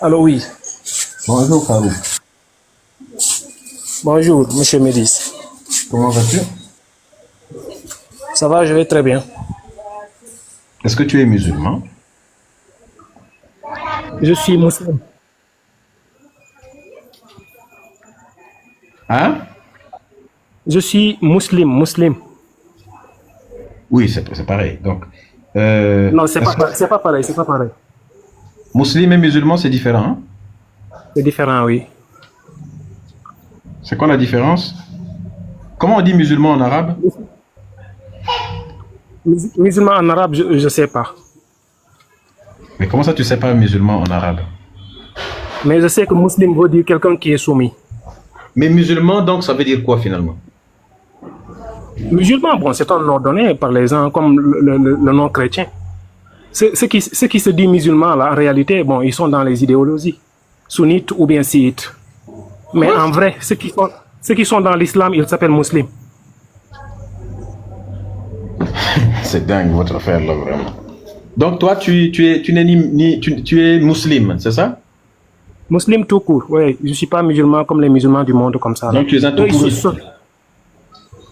Allô, oui. Bonjour, Farou. Bonjour, monsieur Médis. Comment vas-tu? Ça va, je vais très bien. Est-ce que tu es musulman? Je suis musulman. Hein? Je suis musulman. Oui, c'est pareil. Donc, non, c'est pas pareil. Musulman et musulman, c'est différent. Hein? C'est différent, oui. C'est quoi la différence? Comment on dit musulman en arabe? Musulman en arabe, je ne sais pas. Mais comment ça tu sais pas musulman en arabe? Mais je sais que musulman veut dire quelqu'un qui est soumis. Mais musulman, donc, ça veut dire quoi finalement? Musulman, bon, c'est un nom donné par les gens comme le nom chrétien. Ceux qui se disent musulmans, là, en réalité, bon, ils sont dans les idéologies, sunnites ou bien chiites. Mais en vrai, ceux qui sont dans l'islam, ils s'appellent musulmans. C'est dingue votre affaire là, vraiment. Donc toi, tu es musulman, c'est ça? Musulman tout court, oui. Je ne suis pas musulman comme les musulmans du monde comme ça. Donc tu es un tout court.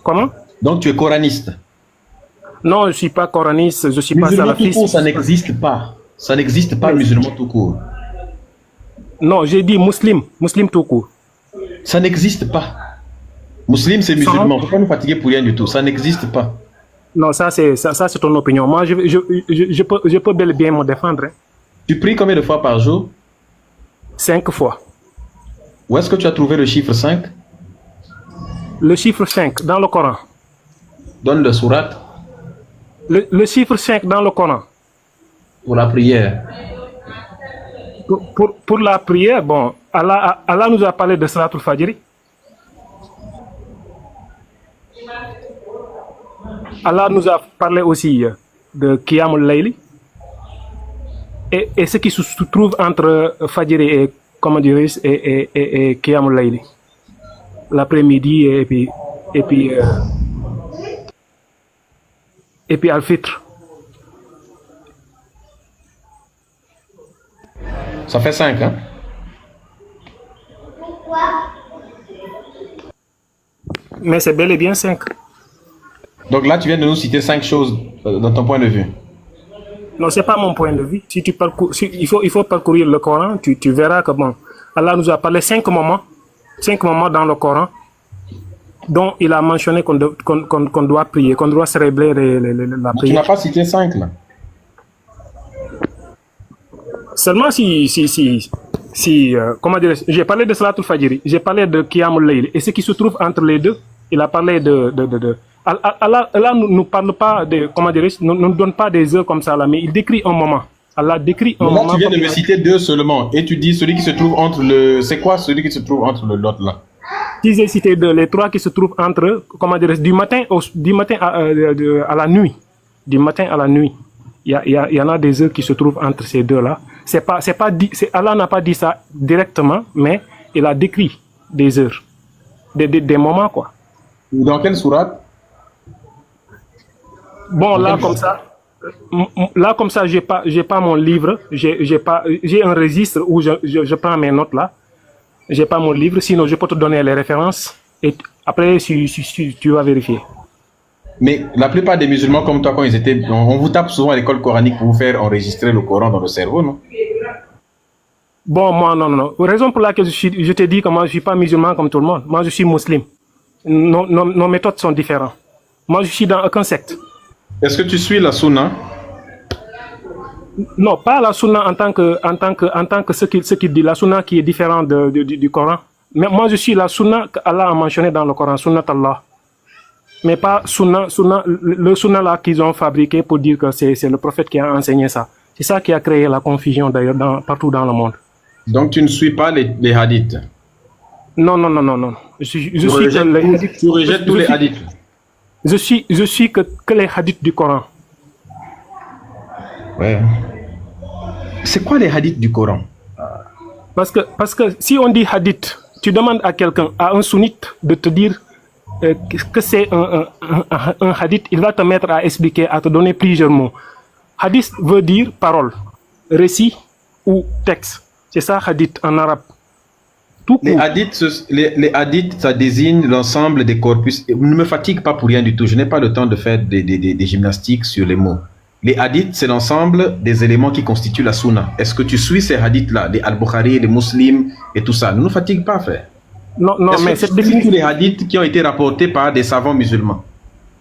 Comment? Donc tu es coraniste? Non, je ne suis pas coraniste, je ne suis pas salafiste. Musulman tout court, ça n'existe pas. Ça n'existe pas, musulman tout court. Non, j'ai dit musulman tout court. Ça n'existe pas. Musulman, c'est musulman. Pourquoi nous fatiguer pour rien du tout? Ça n'existe pas. Non, ça c'est ton opinion. Moi, je peux bel et bien me défendre. Hein. Tu pries combien de fois par jour? 5 fois. Où est-ce que tu as trouvé le chiffre 5? Le chiffre 5 dans le Coran. Donne le surat. Le chiffre 5 dans le Coran. Pour la prière. Pour la prière, bon, Allah nous a parlé de Salatul Fajri. Allah nous a parlé aussi de Qiyamul Layli. Et ce qui se trouve entre Fajri et, comment dirais-je, et Qiyamul Layli. L'après-midi et puis Al-Fitr. Ça fait 5, hein? Mais c'est bel et bien 5. Donc là, tu viens de nous citer 5 choses dans ton point de vue. Non, c'est pas mon point de vue. Si tu parcours, il faut parcourir le Coran, tu verras que bon, Allah nous a parlé 5 moments dans le Coran, dont il a mentionné qu'on doit prier, qu'on doit célébrer la Tu n'as prière. pas cité 5 là. Seulement comment dire, j'ai parlé de Salatul Fajr, j'ai parlé de Qiyamul Layl, et ce qui se trouve entre les deux, il a parlé Allah nous parle pas de, comment dire, nous donne pas des heures comme ça là, mais il décrit un moment. Allah décrit un Là, moment. tu viens de comme me citer 2 seulement. Et tu dis celui qui se trouve entre le. C'est quoi celui qui se trouve entre l'autre là? Si j'ai cité les 3 qui se trouvent entre, comment dire, du matin à la nuit. Du matin à la nuit. Il y en a des heures qui se trouvent entre ces deux-là. Allah n'a pas dit ça directement, mais il a décrit des heures. Des moments, quoi. Dans quelle sourate? Bon, là, comme ça, j'ai pas mon livre. J'ai un registre où je prends mes notes là. J'ai pas mon livre, sinon je peux te donner les références. Et après, si tu vas vérifier. Mais la plupart des musulmans comme toi, quand ils étaient... On vous tape souvent à l'école coranique pour vous faire enregistrer le Coran dans le cerveau, non? Bon, moi, non. Raison pour laquelle je te dis que moi, je suis pas musulman comme tout le monde. Moi, je suis musulman. Nos méthodes sont différentes. Moi, je suis dans aucun secte. Est-ce que tu suis la sunna? Non, pas la sunna en tant que ce qu'il dit. La sunna qui est différente du Coran. Mais moi, je suis la sunna qu'Allah a mentionné dans le Coran, sunnat Allah. Mais pas le sunna là qu'ils ont fabriqué pour dire que c'est le prophète qui a enseigné ça. C'est ça qui a créé la confusion d'ailleurs partout dans le monde. Donc tu ne suis pas les hadiths? Non. Tu rejettes tous les hadiths? Je suis que les hadiths du Coran. Ouais. C'est quoi les hadiths du Coran? Parce que si on dit hadith, tu demandes à quelqu'un, à un sunnite, de te dire que c'est un hadith, il va te mettre à expliquer, à te donner plusieurs mots. Hadith veut dire parole, récit ou texte. C'est ça hadith en arabe. Les hadiths, ça désigne l'ensemble des corpus. Ne me fatigue pas pour rien du tout. Je n'ai pas le temps de faire des gymnastiques sur les mots. Les hadiths, c'est l'ensemble des éléments qui constituent la sunna. Est-ce que tu suis ces hadiths-là, les Al-Bukhari, les Muslims et tout ça? Ne nous fatigue pas, frère. Non, mais c'est tous les hadiths qui ont été rapportés par des savants musulmans.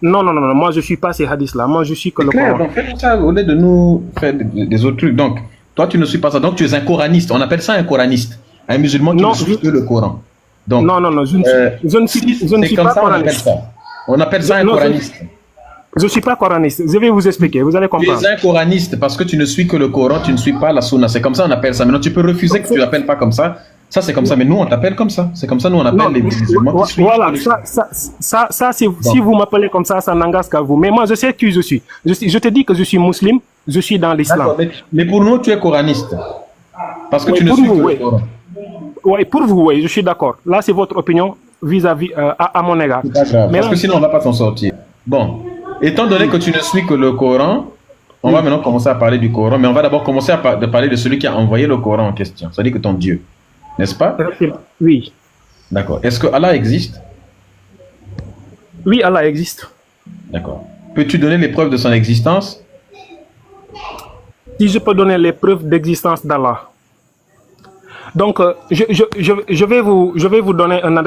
Non, moi je ne suis pas ces hadiths-là. Moi je suis que le Coran. Coran. Donc fais ça au lieu de nous faire des autres trucs. Donc, toi tu ne suis pas ça. Donc tu es un coraniste. On appelle ça un coraniste. Un musulman qui ne suit que le Coran. Donc, non, je ne suis pas coraniste. On appelle ça un coraniste. Je ne suis pas coraniste. Je vais vous expliquer. Vous allez comprendre. Tu es un coraniste parce que tu ne suis que le Coran, tu ne suis pas la sunna. C'est comme ça on appelle ça. Maintenant, tu peux refuser que tu l'appelles pas comme ça. Ça, c'est comme ça. Mais nous, on t'appelle comme ça. C'est comme ça, nous, on appelle les musulmans qui suivent. Voilà, si vous m'appelez comme ça, ça n'engage qu'à vous. Mais moi, je sais qui je suis. Je te dis que je suis musulman, je suis dans l'islam. Mais pour nous, tu es coraniste. Parce que tu ne suis que le Coran. Oui, pour vous, oui, je suis d'accord. Là, c'est votre opinion vis-à-vis à mon égard. Mais parce que sinon, on ne va pas s'en sortir. Bon, étant donné que tu ne suis que le Coran, on va maintenant commencer à parler du Coran, mais on va d'abord commencer à parler de celui qui a envoyé le Coran en question, c'est-à-dire que ton Dieu. N'est-ce pas? Oui. D'accord. Est-ce que Allah existe? Oui, Allah existe. D'accord. Peux-tu donner les preuves de son existence? Si je peux donner les preuves d'existence d'Allah. Donc, je vais vous donner une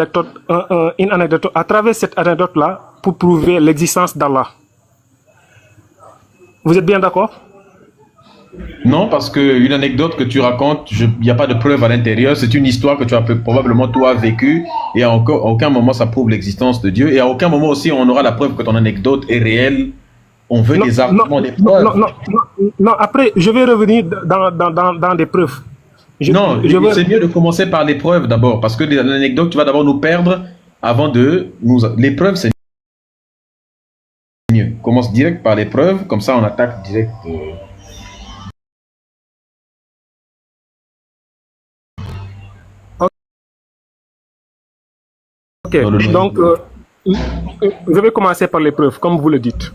anecdote à travers cette anecdote-là pour prouver l'existence d'Allah. Vous êtes bien d'accord? Non, parce qu'une anecdote que tu racontes, il n'y a pas de preuve à l'intérieur. C'est une histoire que tu as probablement toi vécue et à aucun moment ça prouve l'existence de Dieu. Et à aucun moment aussi on aura la preuve que ton anecdote est réelle. On veut des arguments, des preuves. Non, après, je vais revenir dans des preuves. C'est mieux de commencer par les preuves d'abord, parce que l'anecdote, tu vas d'abord nous perdre avant de nous... Les preuves, c'est mieux. Commence direct par les preuves, comme ça on attaque direct... Ok, donc je vais commencer par les preuves, comme vous le dites.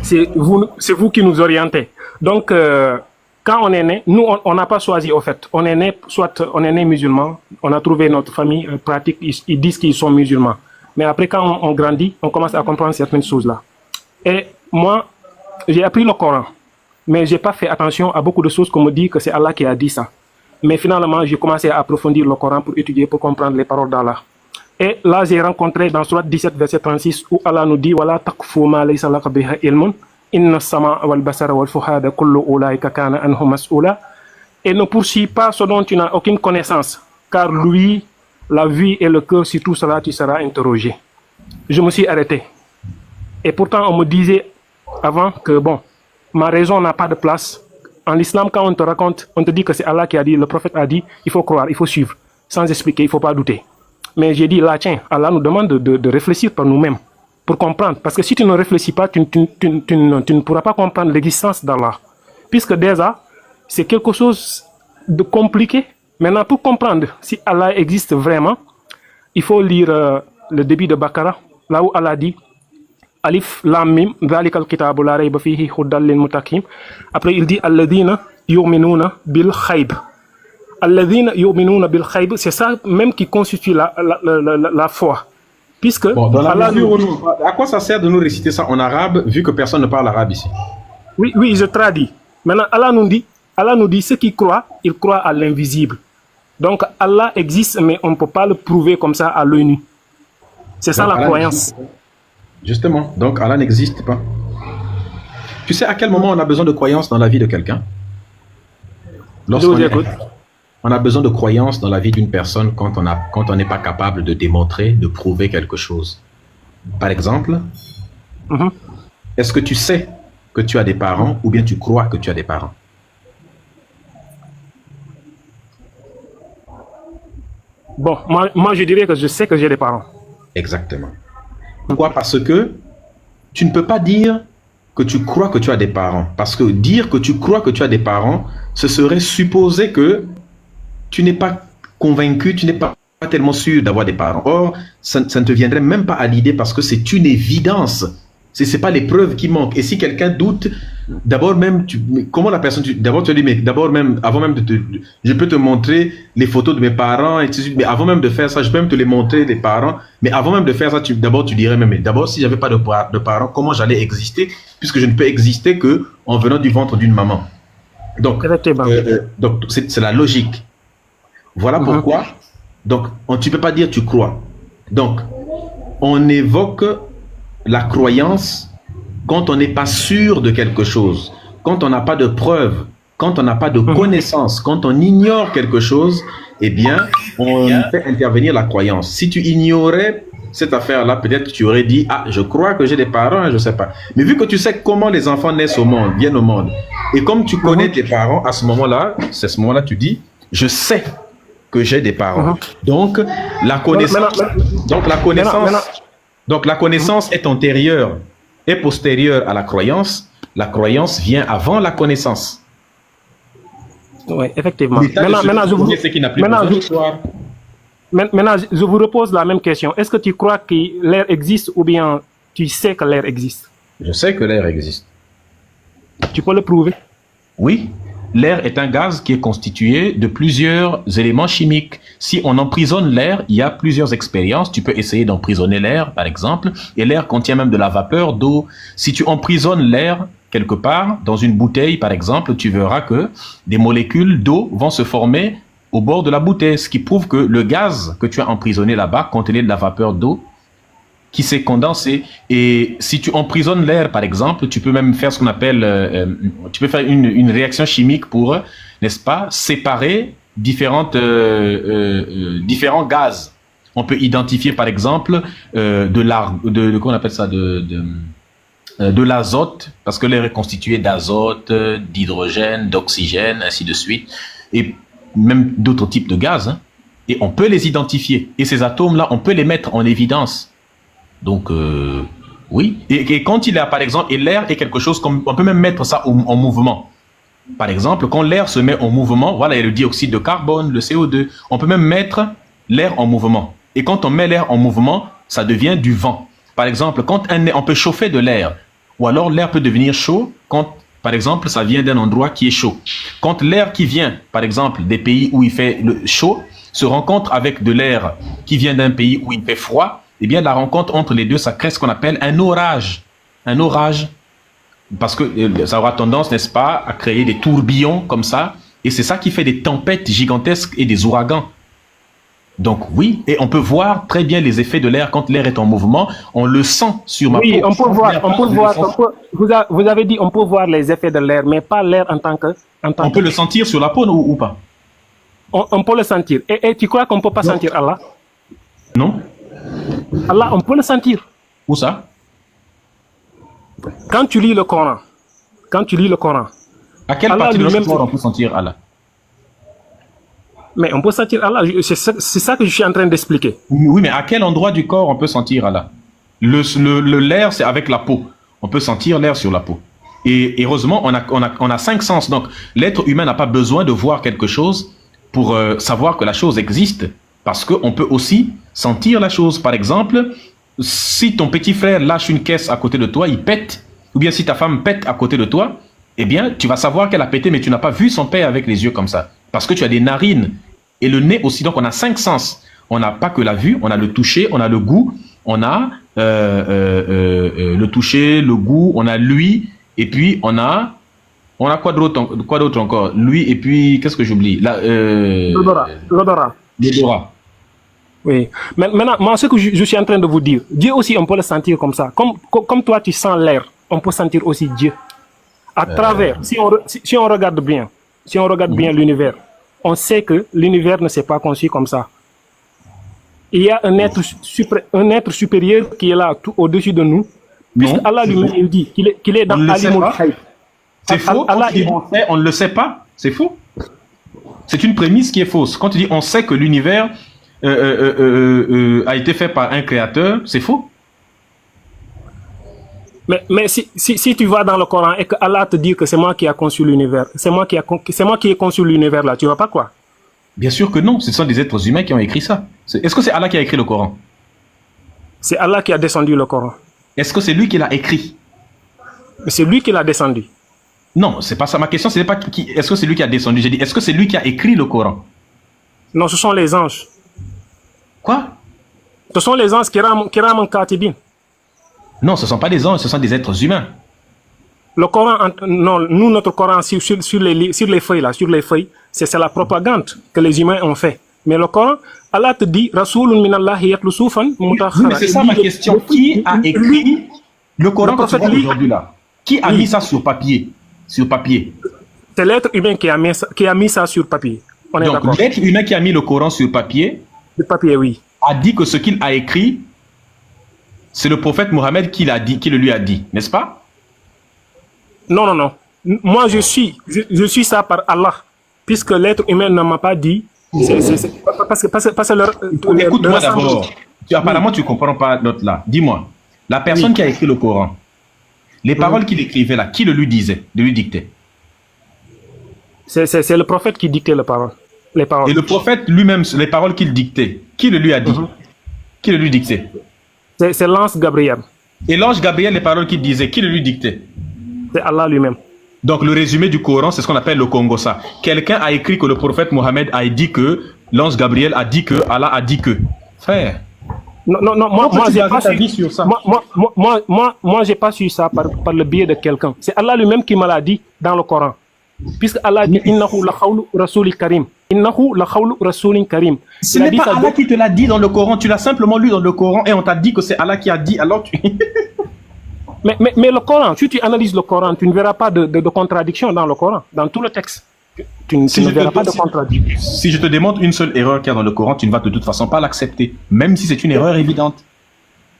C'est vous qui nous orientez. Donc, quand on est né, nous, on n'a pas choisi au fait. On est né, soit on est né musulman, on a trouvé notre famille pratique, ils disent qu'ils sont musulmans. Mais après, quand on grandit, on commence à comprendre certaines choses-là. Et moi, j'ai appris le Coran, mais je n'ai pas fait attention à beaucoup de choses qu'on me dit que c'est Allah qui a dit ça. Mais finalement, j'ai commencé à approfondir le Coran pour étudier, pour comprendre les paroles d'Allah. Et là, j'ai rencontré dans Surat 17, verset 36, où Allah nous dit « Wala taqfu ma laysa laka biha ilmun, inna sama wal basara wal fuhada kullu ulaika kana anhu mas'ula » Et ne poursuis pas ce dont tu n'as aucune connaissance, car lui, la vue et le cœur, sur tout cela, tu seras interrogé. Je me suis arrêté. Et pourtant, on me disait avant que, bon, ma raison n'a pas de place. En l'islam, quand on te raconte, on te dit que c'est Allah qui a dit, le prophète a dit, il faut croire, il faut suivre, sans expliquer, il ne faut pas douter. Mais j'ai dit, là, tiens, Allah nous demande de réfléchir par nous-mêmes, pour comprendre. Parce que si tu ne réfléchis pas, tu ne pourras pas comprendre l'existence d'Allah. Puisque déjà, c'est quelque chose de compliqué. Maintenant, pour comprendre si Allah existe vraiment, il faut lire le début de Baqarah, là où Allah dit, Alif Lam Mim, Dhalikal Kitabu la rayba fihi hudan lil muttaqin. Après, il dit Alladhina yu'minuna bil khayb. Alladhina yu'minuna bil khayb, c'est ça même qui constitue la foi. Puisque bon, dans la Allah mesure où à quoi ça sert de nous réciter ça en arabe, vu que personne ne parle arabe ici? Oui, je traduis. Maintenant, Allah nous dit ceux qui croient, ils croient à l'invisible. Donc, Allah existe, mais on ne peut pas le prouver comme ça à l'œil nu. C'est ça la croyance. Justement, donc Allah n'existe pas. Tu sais à quel moment on a besoin de croyance dans la vie de quelqu'un? On a besoin de croyance dans la vie d'une personne quand on n'est pas capable de démontrer, de prouver quelque chose. Par exemple, est-ce que tu sais que tu as des parents ou bien tu crois que tu as des parents? Bon, moi je dirais que je sais que j'ai des parents. Exactement. Pourquoi? Parce que tu ne peux pas dire que tu crois que tu as des parents. Parce que dire que tu crois que tu as des parents, ce serait supposer que tu n'es pas convaincu, tu n'es pas tellement sûr d'avoir des parents. Or, ça ne te viendrait même pas à l'idée parce que c'est une évidence. Ce n'est pas les preuves qui manquent. Et si quelqu'un doute, d'abord même, comment la personne, d'abord tu dis, mais d'abord même, avant même je peux te montrer les photos de mes parents, et mais avant même de faire ça, je peux même te les montrer, les parents, mais avant même de faire ça, d'abord tu dirais, mais d'abord si j'avais pas de parents, comment j'allais exister, puisque je ne peux exister que en venant du ventre d'une maman. Donc c'est la logique. Voilà pourquoi, donc tu peux pas dire tu crois. Donc, on évoque la croyance quand on n'est pas sûr de quelque chose, quand on n'a pas de preuves, quand on n'a pas de connaissances, quand on ignore quelque chose, eh bien, on fait intervenir la croyance. Si tu ignorais cette affaire-là, peut-être tu aurais dit, ah, je crois que j'ai des parents, je ne sais pas. Mais vu que tu sais comment les enfants naissent au monde, viennent au monde, et comme tu connais tes parents, à ce moment-là, c'est à ce moment-là tu dis, je sais que j'ai des parents. Donc, la connaissance... Donc la connaissance est antérieure et postérieure à la croyance. La croyance vient avant la connaissance. Oui, effectivement. Maintenant, je vous repose la même question. Est-ce que tu crois que l'air existe ou bien tu sais que l'air existe? Je sais que l'air existe. Tu peux le prouver? Oui. L'air est un gaz qui est constitué de plusieurs éléments chimiques. Si on emprisonne l'air, il y a plusieurs expériences. Tu peux essayer d'emprisonner l'air, par exemple, et l'air contient même de la vapeur d'eau. Si tu emprisonnes l'air quelque part, dans une bouteille, par exemple, tu verras que des molécules d'eau vont se former au bord de la bouteille, ce qui prouve que le gaz que tu as emprisonné là-bas contenait de la vapeur d'eau qui s'est condensé. Et si tu emprisonnes l'air, par exemple, tu peux même faire ce qu'on appelle, tu peux faire une réaction chimique pour, n'est-ce pas, séparer différents gaz. On peut identifier, par exemple, qu'on appelle ça, de l'azote, parce que l'air est constitué d'azote, d'hydrogène, d'oxygène, ainsi de suite, et même d'autres types de gaz. Hein. Et on peut les identifier. Et ces atomes-là, on peut les mettre en évidence. Donc, oui. Et quand il y a, par exemple, et l'air est quelque chose comme, on peut même mettre ça en mouvement. Par exemple, quand l'air se met en mouvement, voilà, il y a le dioxyde de carbone, le CO2. On peut même mettre l'air en mouvement. Et quand on met l'air en mouvement, ça devient du vent. Par exemple, quand on peut chauffer de l'air, ou alors l'air peut devenir chaud quand, par exemple, ça vient d'un endroit qui est chaud. Quand l'air qui vient, par exemple, des pays où il fait chaud, se rencontre avec de l'air qui vient d'un pays où il fait froid, eh bien, la rencontre entre les deux, ça crée ce qu'on appelle un orage. Un orage, parce que ça aura tendance, n'est-ce pas, à créer des tourbillons comme ça, et c'est ça qui fait des tempêtes gigantesques et des ouragans. Donc oui, et on peut voir très bien les effets de l'air quand l'air est en mouvement, on le sent sur ma peau. Oui, on peut voir, vous avez dit on peut voir les effets de l'air, mais pas l'air en tant que... On peut le sentir sur la peau ou pas? On peut le sentir. Et tu crois qu'on ne peut pas sentir Allah? Non. Allah, on peut le sentir. Où ça? Quand tu lis le Coran, à quelle Allah partie de notre lui-même- corps on peut sentir Allah? mais on peut sentir Allah. C'est ça que je suis en train d'expliquer. Oui, mais à quel endroit du corps on peut sentir Allah? L'air, c'est avec la peau. On peut sentir l'air sur la peau. Et heureusement, on a 5 sens. Donc, l'être humain n'a pas besoin de voir quelque chose pour savoir que la chose existe. Parce qu'on peut aussi sentir la chose. Par exemple, si ton petit frère lâche une caisse à côté de toi, il pète. Ou bien si ta femme pète à côté de toi, eh bien, tu vas savoir qu'elle a pété, mais tu n'as pas vu son père avec les yeux comme ça. Parce que tu as des narines et le nez aussi. Donc, on a 5 sens. On n'a pas que la vue, on a le toucher, on a le goût, on a le toucher, le goût, on a l'ouïe, et puis on a quoi d'autre encore? L'ouïe, et puis, qu'est-ce que j'oublie? L'odorat. L'odorat. Oui. Maintenant, moi, ce que je suis en train de vous dire, Dieu aussi, on peut le sentir comme ça. Comme toi, tu sens l'air, on peut sentir aussi Dieu. À travers, si on regarde bien, l'univers, on sait que l'univers ne s'est pas conçu comme ça. Il y a un être supérieur qui est là, tout au-dessus de nous. Puisque Non. Allah lui-même, il dit qu'il est dans On ne le sait Alimul pas. Khaïf. C'est faux. Allah, Quand tu dis on sait, on ne le sait pas. C'est faux. C'est une prémisse qui est fausse. Quand tu dis on sait que l'univers a été fait par un créateur, c'est faux. Mais si tu vas dans le Coran et que Allah te dit que c'est moi qui a conçu l'univers, c'est moi qui ai conçu l'univers là, tu vas pas quoi? Bien sûr que non. Ce sont des êtres humains qui ont écrit ça. Est-ce que c'est Allah qui a écrit le Coran? C'est Allah qui a descendu le Coran. Est-ce que c'est lui qui l'a écrit? Mais c'est lui qui l'a descendu. Non, c'est pas ça. Ma question, c'est pas est-ce que c'est lui qui a descendu? J'ai dit, est-ce que c'est lui qui a écrit le Coran? Non, ce sont les anges. Quoi? Ce sont les anges Kiram Katibin. Non, ce ne sont pas des anges, ce sont des êtres humains. Le Coran, non, nous, notre Coran, sur les feuilles, c'est la propagande que les humains ont fait. Mais le Coran, Allah te dit, Rasulun minallahi yatlu soufan mutakhara. Mais c'est ça ma question. Qui a écrit le Coran que tu vois aujourd'hui là? Qui a mis ça sur papier? Sur papier. C'est l'être humain qui a mis ça sur papier. On est d'accord. Donc, l'être humain qui a mis le Coran sur papier, Oui. a dit que ce qu'il a écrit, c'est le prophète Mohammed qui le lui a dit, n'est-ce pas? Non. Moi, je suis ça par Allah. Puisque l'être humain ne m'a pas dit. Parce que Écoute-moi d'abord. Apparemment, tu ne comprends pas l'autre là. Dis-moi, la personne qui a écrit le Coran, les paroles qu'il écrivait là, qui le lui disait, de lui dicter? C'est le prophète qui dictait les paroles. Et le prophète lui-même, les paroles qu'il dictait, qui le lui a dit? Qui le lui dictait? C'est l'ange Gabriel. Et l'ange Gabriel, les paroles qu'il disait, qui le lui dictait? C'est Allah lui-même. Donc le résumé du Coran, c'est ce qu'on appelle le Congosa. Quelqu'un a écrit que le prophète Mohammed a dit que, l'ange Gabriel a dit que, Allah a dit que. Frère. Non, moi j'ai pas su ça. Moi j'ai pas su ça par le biais de quelqu'un. C'est Allah lui-même qui me l'a dit dans le Coran. Puisque Allah dit Innahu la khawlu rasulin karim. Innahu la khawlu rasulin karim. Ce n'est pas Allah qui te l'a dit dans le Coran, tu l'as simplement lu dans le Coran et on t'a dit que c'est Allah qui a dit, alors tu... mais le Coran, si tu analyses le Coran, tu ne verras pas de contradiction dans le Coran, dans tout le texte. Tu ne verras pas de contradiction. Si je te démontre une seule erreur qu'il y a dans le Coran, tu ne vas de toute façon pas l'accepter, même si c'est une erreur évidente.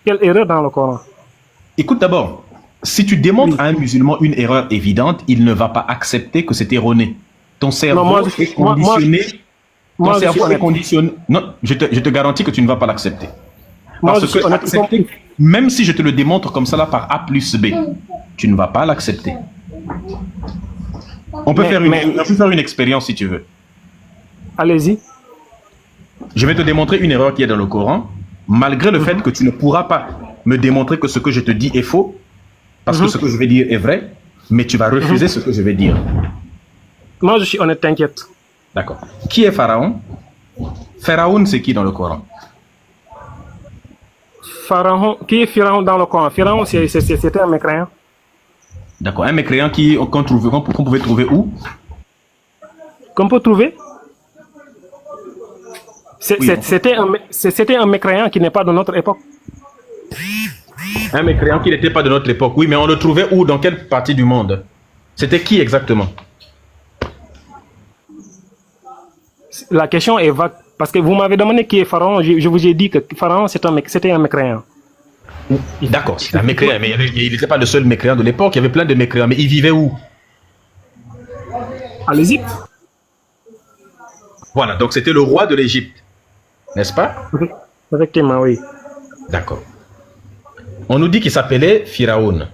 Quelle erreur dans le Coran? Écoute d'abord, si tu démontres à un musulman une erreur évidente, il ne va pas accepter que c'est erroné. Ton cerveau est conditionné. Ton cerveau est conditionné. Non, je te garantis que tu ne vas pas l'accepter. Parce que accepter, même si je te le démontre comme ça là par A plus B, tu ne vas pas l'accepter. On peut faire une expérience si tu veux. Allez-y. Je vais te démontrer une erreur qui est dans le Coran, malgré le fait que tu ne pourras pas me démontrer que ce que je te dis est faux, parce que ce que je vais dire est vrai, mais tu vas refuser ce que je vais dire. Moi, je suis honnête, t'inquiète. D'accord. Qui est Pharaon? Pharaon, c'est qui dans le Coran? Pharaon dans le Coran? Pharaon, c'était un mécréant. D'accord. Un mécréant qu'on pouvait trouver où? Qu'on peut trouver? Oui. C'était un mécréant qui n'est pas de notre époque. Un mécréant qui n'était pas de notre époque. Oui, mais on le trouvait où? Dans quelle partie du monde? C'était qui exactement? La question est vague. Parce que vous m'avez demandé qui est Pharaon. Je vous ai dit que Pharaon, c'était un mécréant. D'accord, c'est un mécréant. Mais il n'était pas le seul mécréant de l'époque. Il y avait plein de mécréants. Mais il vivait où? À l'Égypte. Voilà, donc c'était le roi de l'Égypte. N'est-ce pas? Effectivement, oui. D'accord. On nous dit qu'il s'appelait Pharaon.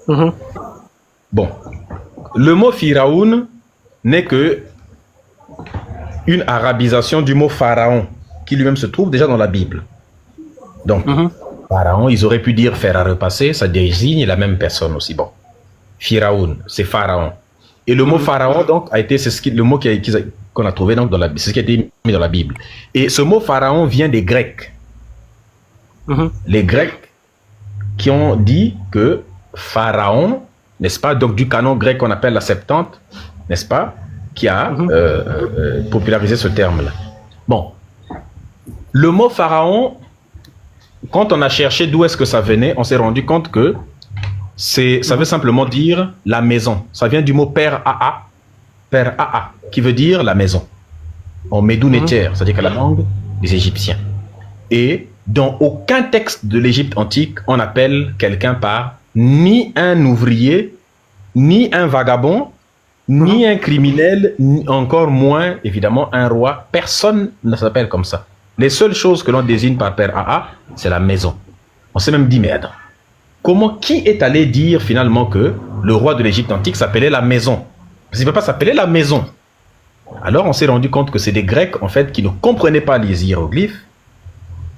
Mhm. Bon, le mot Pharaon n'est que une arabisation du mot pharaon, qui lui-même se trouve déjà dans la Bible. Donc, pharaon, ils auraient pu dire faire à repasser, ça désigne la même personne aussi. Bon, Pharaon, c'est pharaon. Et le mot pharaon, donc, a été, le mot qu'on a trouvé donc dans la Bible, c'est ce qui a été mis dans la Bible. Et ce mot pharaon vient des Grecs. Les Grecs qui ont dit que pharaon, n'est-ce pas, donc du canon grec qu'on appelle la Septante, n'est-ce pas, qui a popularisé ce terme-là. Bon, le mot pharaon, quand on a cherché d'où est-ce que ça venait, on s'est rendu compte que ça veut simplement dire la maison. Ça vient du mot père Aa, qui veut dire la maison. En médounétière, c'est-à-dire que la langue des Égyptiens. Et dans aucun texte de l'Égypte antique, on appelle quelqu'un par ni un ouvrier, ni un vagabond, ni un criminel, ni encore moins, évidemment, un roi. Personne ne s'appelle comme ça. Les seules choses que l'on désigne par père Aa, c'est la maison. On s'est même dit, mais attends, qui est allé dire finalement que le roi de l'Égypte antique s'appelait la maison? Parce qu'il ne peut pas s'appeler la maison. Alors on s'est rendu compte que c'est des Grecs, en fait, qui ne comprenaient pas les hiéroglyphes,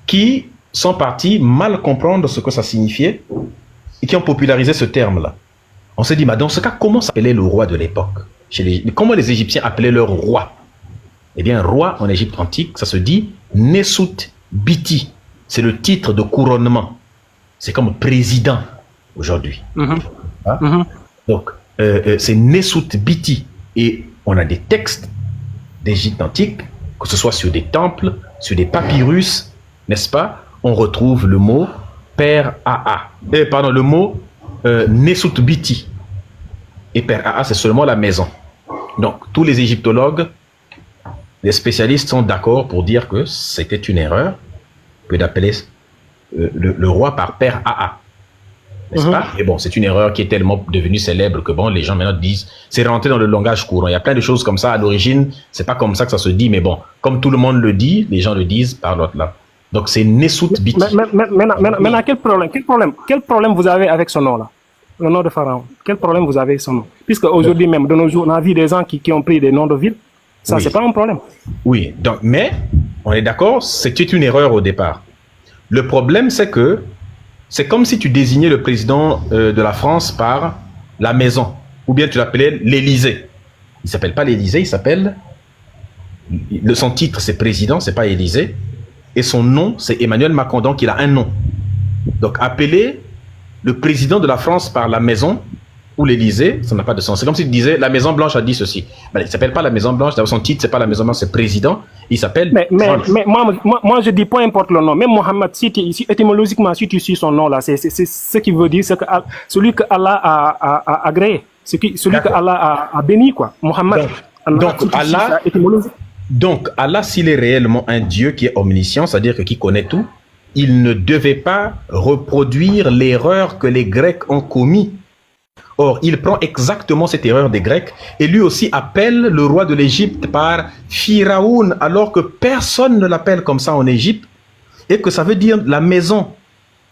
qui sont partis mal comprendre ce que ça signifiait et qui ont popularisé ce terme-là. On s'est dit, mais dans ce cas, comment s'appelait le roi de l'époque? Comment les Égyptiens appelaient leur roi? Eh bien, roi en Égypte antique, ça se dit Nesut Biti. C'est le titre de couronnement. C'est comme président aujourd'hui. Donc, c'est Nesut Biti. Et on a des textes d'Égypte antique, que ce soit sur des temples, sur des papyrus, n'est-ce pas? On retrouve le mot père Aa. Pardon, le mot Nesut Biti. Et père Aa, c'est seulement la maison. Donc, tous les égyptologues, les spécialistes sont d'accord pour dire que c'était une erreur que d'appeler le roi par père Aa. N'est-ce pas? Et bon, c'est une erreur qui est tellement devenue célèbre que bon, les gens maintenant disent, c'est rentré dans le langage courant. Il y a plein de choses comme ça. À l'origine, c'est pas comme ça que ça se dit, mais bon, comme tout le monde le dit, les gens le disent par l'autre là. Donc, c'est Nesut Biti. Maintenant, quel problème vous avez avec ce nom-là? Le nom de Pharaon. Quel problème vous avez avec son nom? Puisque aujourd'hui même, de nos jours, on a vu des gens qui ont pris des noms de villes. Ça, c'est pas un problème. Oui, donc, mais on est d'accord, c'était une erreur au départ. Le problème, c'est que c'est comme si tu désignais le président de la France par la maison, ou bien tu l'appelais l'Élysée. Il s'appelle pas l'Élysée, il s'appelle... Son titre, c'est président, c'est pas Élysée. Et son nom, c'est Emmanuel Macron, donc il a un nom. Donc, appeler le président de la France par la maison ou l'Élysée, ça n'a pas de sens. C'est comme si tu disais, la Maison Blanche a dit ceci. Ben, il ne s'appelle pas la Maison Blanche, son titre, c'est pas la Maison Blanche, c'est président. Il s'appelle... Mais moi, je dis, peu importe le nom. Même Mohamed, étymologiquement, si tu suis son nom là, c'est ce qui veut dire, c'est que celui que Allah a agréé, celui que Allah a béni, quoi. Mohamed. Donc, Allah, s'il est réellement un Dieu qui est omniscient, c'est-à-dire qui connaît tout, il ne devait pas reproduire l'erreur que les Grecs ont commis. Or, il prend exactement cette erreur des Grecs et lui aussi appelle le roi de l'Égypte par Pharaon, alors que personne ne l'appelle comme ça en Égypte et que ça veut dire la maison.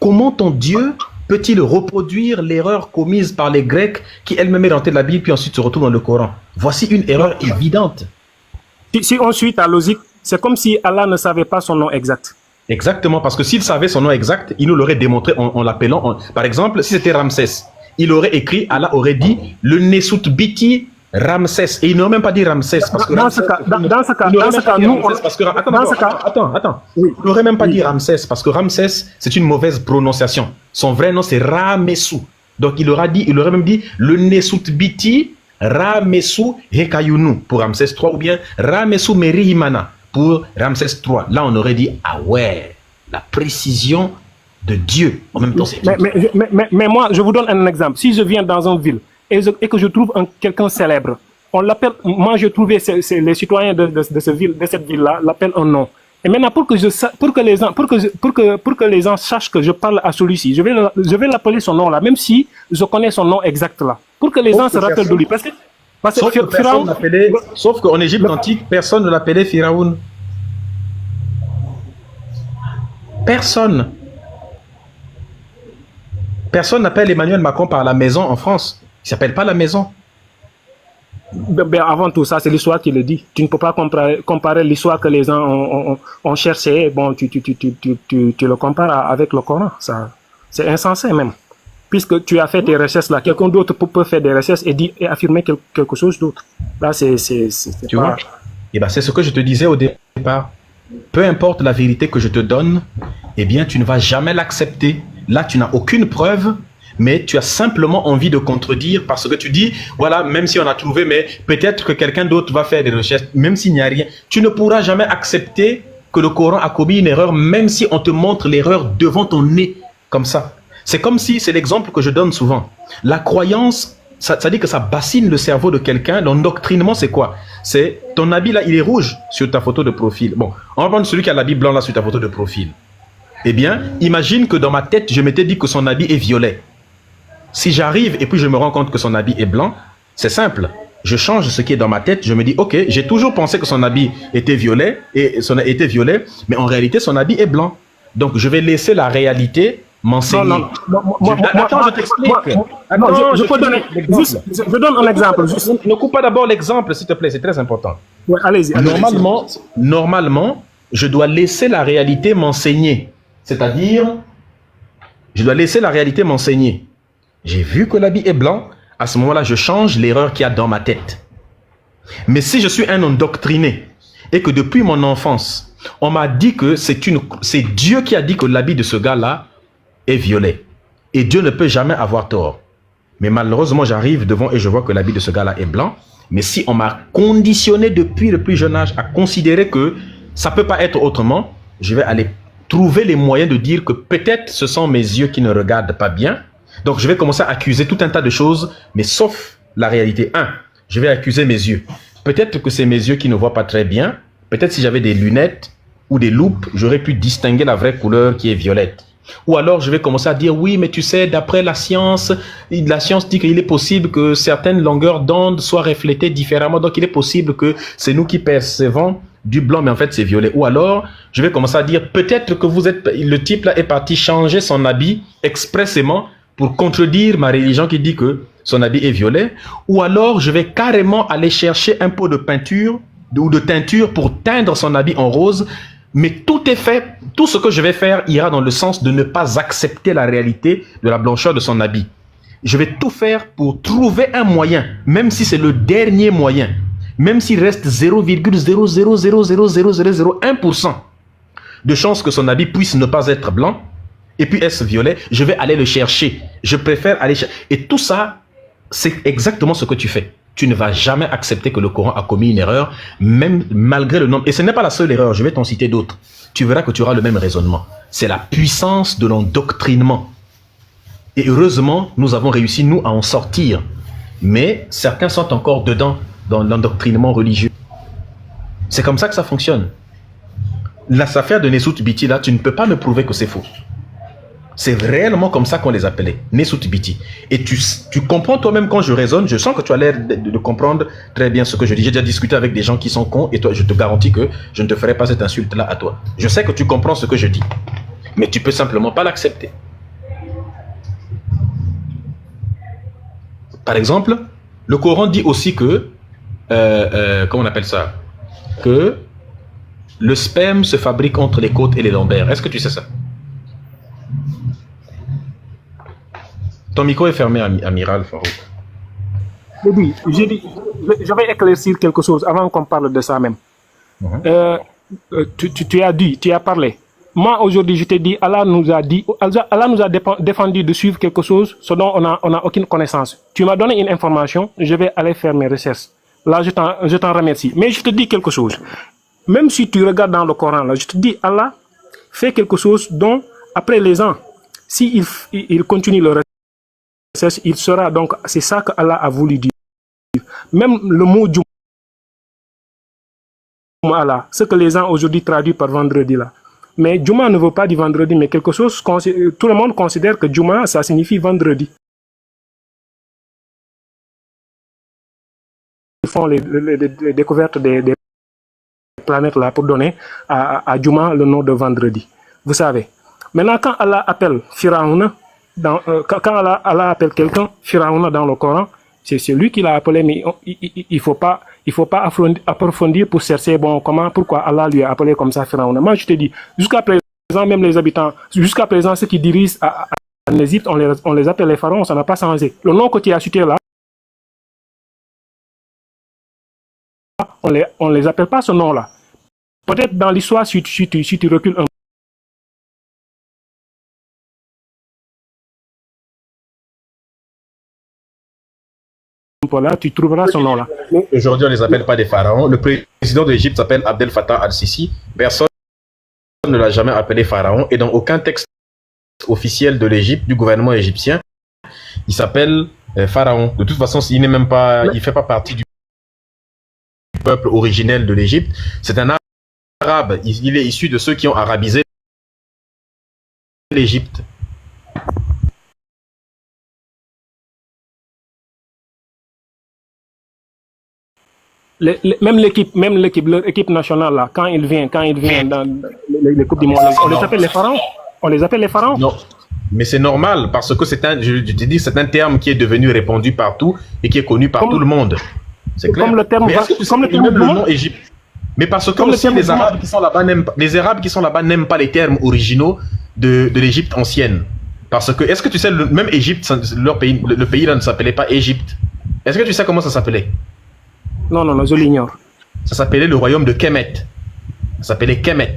Comment ton Dieu peut-il reproduire l'erreur commise par les Grecs qui elle-même est rentrée de la Bible puis ensuite se retrouve dans le Coran? Voici une erreur évidente. Si on suit ta logique, c'est comme si Allah ne savait pas son nom exact. Exactement, parce que s'il savait son nom exact, il nous l'aurait démontré en l'appelant. Par exemple, si c'était Ramsès, il aurait écrit, Allah aurait dit, le Nesut Biti Ramsès. Et il n'aurait même pas dit Ramsès. Parce que Dans ce cas, nous, Attends. Oui. Il n'aurait même pas dit Ramsès parce que Ramsès, c'est une mauvaise prononciation. Son vrai nom, c'est Ramessou. Donc, il aurait même dit le Nesut Biti Ramessou Hekayunu pour Ramsès III ou bien Ramessou Merihimana pour Ramsès III. Là, on aurait dit, ah ouais, la précision de Dieu. En même temps, c'est mais moi, je vous donne un exemple. Si je viens dans une ville et que je trouve quelqu'un célèbre, on l'appelle, moi j'ai trouvé les citoyens de cette ville-là l'appellent un nom. Et maintenant, pour que les gens sachent que je parle à celui-ci, je vais l'appeler son nom là, même si je connais son nom exact là, pour que les gens se rappellent de lui. Sauf qu'en Égypte antique, personne ne l'appelait Pharaon. Personne. Personne n'appelle Emmanuel Macron par la maison en France. Il ne s'appelle pas la maison. Avant tout ça, c'est l'histoire qui le dit. Tu ne peux pas comparer l'histoire que les gens ont cherché. Bon, tu le compares avec le Coran. C'est insensé même. Puisque tu as fait tes recherches là, quelqu'un d'autre peut faire des recherches et affirmer quelque chose d'autre. Là, tu vois. Et ben, c'est ce que je te disais au départ. Peu importe la vérité que je te donne, eh bien, tu ne vas jamais l'accepter. Là, tu n'as aucune preuve, mais tu as simplement envie de contredire parce que tu dis, voilà, même si on a trouvé, mais peut-être que quelqu'un d'autre va faire des recherches, même s'il n'y a rien. Tu ne pourras jamais accepter que le Coran a commis une erreur, même si on te montre l'erreur devant ton nez, comme ça. C'est comme si, c'est l'exemple que je donne souvent. La croyance, ça dit que ça bassine le cerveau de quelqu'un. L'endoctrinement, c'est quoi? C'est ton habit là, il est rouge sur ta photo de profil. Bon, on va prendre celui qui a l'habit blanc là sur ta photo de profil. Eh bien, imagine que dans ma tête, je m'étais dit que son habit est violet. Si j'arrive et puis je me rends compte que son habit est blanc, c'est simple. Je change ce qui est dans ma tête. Je me dis, ok, j'ai toujours pensé que son habit était violet, mais en réalité, son habit est blanc. Donc, je vais laisser la réalité m'enseigner. Attends, je t'explique. Je donne un exemple. Ne coupe pas d'abord l'exemple, s'il te plaît, c'est très important. Ouais, allez-y. Normalement, je dois laisser la réalité m'enseigner. C'est-à-dire, je dois laisser la réalité m'enseigner. J'ai vu que l'habit est blanc, à ce moment-là, je change l'erreur qu'il y a dans ma tête. Mais si je suis un endoctriné et que depuis mon enfance, on m'a dit que c'est Dieu qui a dit que l'habit de ce gars-là est violet. Et Dieu ne peut jamais avoir tort. Mais malheureusement, j'arrive devant et je vois que l'habit de ce gars-là est blanc. Mais si on m'a conditionné depuis le plus jeune âge à considérer que ça ne peut pas être autrement, je vais aller trouver les moyens de dire que peut-être ce sont mes yeux qui ne regardent pas bien. Donc je vais commencer à accuser tout un tas de choses, mais sauf la réalité. Je vais accuser mes yeux. Peut-être que c'est mes yeux qui ne voient pas très bien. Peut-être si j'avais des lunettes ou des loupes, j'aurais pu distinguer la vraie couleur qui est violette. Ou alors je vais commencer à dire, oui, mais tu sais, d'après la science dit qu'il est possible que certaines longueurs d'onde soient reflétées différemment. Donc il est possible que c'est nous qui percevons du blanc, mais en fait c'est violet. Ou alors, je vais commencer à dire, peut-être que le type là est parti changer son habit expressément pour contredire ma religion qui dit que son habit est violet. Ou alors, je vais carrément aller chercher un pot de peinture ou de teinture pour teindre son habit en rose. Mais tout est fait, tout ce que je vais faire ira dans le sens de ne pas accepter la réalité de la blancheur de son habit. Je vais tout faire pour trouver un moyen, même si c'est le dernier moyen, même s'il reste 0,0000001% de chance que son habit puisse ne pas être blanc, et puis est-ce violet, je vais aller le chercher. Je préfère aller chercher. Et tout ça, c'est exactement ce que tu fais. Tu ne vas jamais accepter que le Coran a commis une erreur, même malgré le nombre. Et ce n'est pas la seule erreur, je vais t'en citer d'autres. Tu verras que tu auras le même raisonnement. C'est la puissance de l'endoctrinement. Et heureusement, nous avons réussi, nous, à en sortir. Mais certains sont encore dedans, dans l'endoctrinement religieux. C'est comme ça que ça fonctionne. L'affaire de Nesut Biti, là, tu ne peux pas me prouver que c'est faux. C'est réellement comme ça qu'on les appelait, Nesut Biti. Et tu comprends toi-même quand je raisonne, je sens que tu as l'air de comprendre très bien ce que je dis. J'ai déjà discuté avec des gens qui sont cons et toi, je te garantis que je ne te ferai pas cette insulte-là à toi. Je sais que tu comprends ce que je dis, mais tu peux simplement pas l'accepter. Par exemple, le Coran dit aussi que, comment on appelle ça? Que le sperme se fabrique entre les côtes et les lombaires. Est-ce que tu sais ça? Ton micro est fermé, amiral Farouk. je vais éclaircir quelque chose avant qu'on parle de ça même. Tu as parlé. Moi, aujourd'hui, je te dis, Allah nous a défendu de suivre quelque chose, ce dont on n'a aucune connaissance. Tu m'as donné une information, je vais aller faire mes recherches. Là, je t'en remercie. Mais je te dis quelque chose. Même si tu regardes dans le Coran, là, je te dis, Allah fait quelque chose dont, après les ans, s'il continue le recherche, il sera donc, c'est ça que Allah a voulu dire. Même le mot Juma là, ce que les gens aujourd'hui traduisent par vendredi là. Mais Juma ne veut pas dire vendredi, mais quelque chose, tout le monde considère que Juma, ça signifie vendredi. Ils font les découvertes des planètes là pour donner à Juma le nom de vendredi. Vous savez. Maintenant, quand Allah appelle Firaouna, quand Allah appelle quelqu'un Firaouna dans le Coran, c'est lui qui l'a appelé, mais il faut pas approfondir pour chercher pourquoi Allah lui a appelé comme ça Firaouna. Moi, je te dis, jusqu'à présent, même les habitants, jusqu'à présent, ceux qui dirigent en Égypte, on les appelle les pharaons, ça n'a pas changé. Le nom que tu as cité là, on les appelle pas ce nom-là. Peut-être dans l'histoire, si tu recules un peu là, tu trouveras ce nom-là. Aujourd'hui, on ne les appelle pas des pharaons. Le président de l'Égypte s'appelle Abdel Fattah al-Sisi. Personne ne l'a jamais appelé pharaon. Et dans aucun texte officiel de l'Égypte, du gouvernement égyptien, il s'appelle pharaon. De toute façon, il n'est même pas, il fait pas partie du peuple originel de l'Égypte. C'est un arabe. Il est issu de ceux qui ont arabisé l'Égypte. Même leur équipe nationale là, quand il vient dans les coupes du monde, on les appelle les pharaons. On les appelle les pharaons. Non, mais c'est normal parce que c'est un terme qui est devenu répandu partout et qui est connu par tout le monde. C'est clair. Comme le terme, le nom Égypte. Mais parce que aussi les Arabes qui sont là-bas n'aiment pas les termes originaux de l'Égypte ancienne. Parce que est-ce que tu sais même Égypte, leur pays, le pays là ne s'appelait pas Égypte. Est-ce que tu sais comment ça s'appelait? Non, je l'ignore. Ça s'appelait le royaume de Kemet. Ça s'appelait Kemet.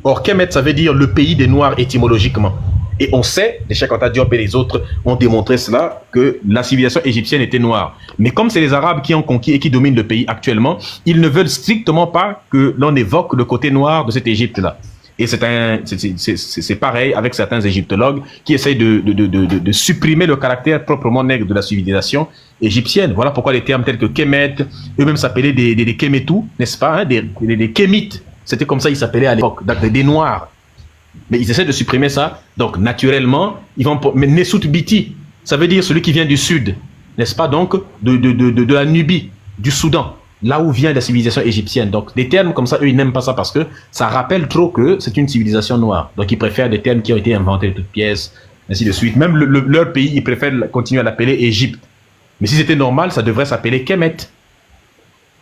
Or, Kemet, ça veut dire le pays des Noirs étymologiquement. Et on sait, les Cheikh Anta Diop et les autres ont démontré cela, que la civilisation égyptienne était noire. Mais comme c'est les Arabes qui ont conquis et qui dominent le pays actuellement, ils ne veulent strictement pas que l'on évoque le côté noir de cette Égypte-là. Et c'est pareil avec certains égyptologues qui essayent de supprimer le caractère proprement nègre de la civilisation égyptienne. Voilà pourquoi les termes tels que Kemet, eux-mêmes s'appelaient des Kemetou, n'est-ce pas, hein, des Kémites. C'était comme ça ils s'appelaient à l'époque, des Noirs. Mais ils essaient de supprimer ça. Donc, naturellement, ils vont... Mais Nesut Biti, ça veut dire celui qui vient du sud, n'est-ce pas, donc, de la Nubie, du Soudan, là où vient la civilisation égyptienne. Donc, des termes comme ça, eux, ils n'aiment pas ça parce que ça rappelle trop que c'est une civilisation noire. Donc, ils préfèrent des termes qui ont été inventés de toutes pièces, ainsi de suite. Même leur pays, ils préfèrent continuer à l'appeler Égypte. Mais si c'était normal, ça devrait s'appeler Kemet.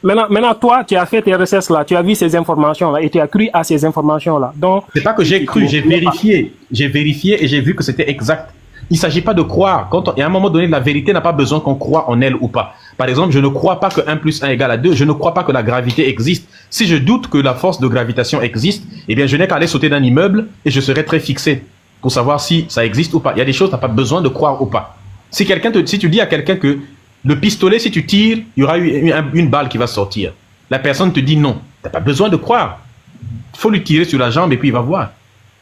Maintenant, toi, tu as fait tes recherches là, tu as vu ces informations là et tu as cru à ces informations là. Donc, c'est pas que j'ai cru, j'ai vérifié et j'ai vu que c'était exact. Il s'agit pas de croire. Et à un moment donné, la vérité n'a pas besoin qu'on croie en elle ou pas. Par exemple, je ne crois pas que 1 plus 1 égale à 2. Je ne crois pas que la gravité existe. Si je doute que la force de gravitation existe, eh bien, je n'ai qu'à aller sauter d'un immeuble et je serai très fixé pour savoir si ça existe ou pas. Il y a des choses, tu n'as pas besoin de croire ou pas. Si tu dis à quelqu'un que le pistolet, si tu tires, il y aura une balle qui va sortir. La personne te dit non. Tu n'as pas besoin de croire. Il faut lui tirer sur la jambe et puis il va voir.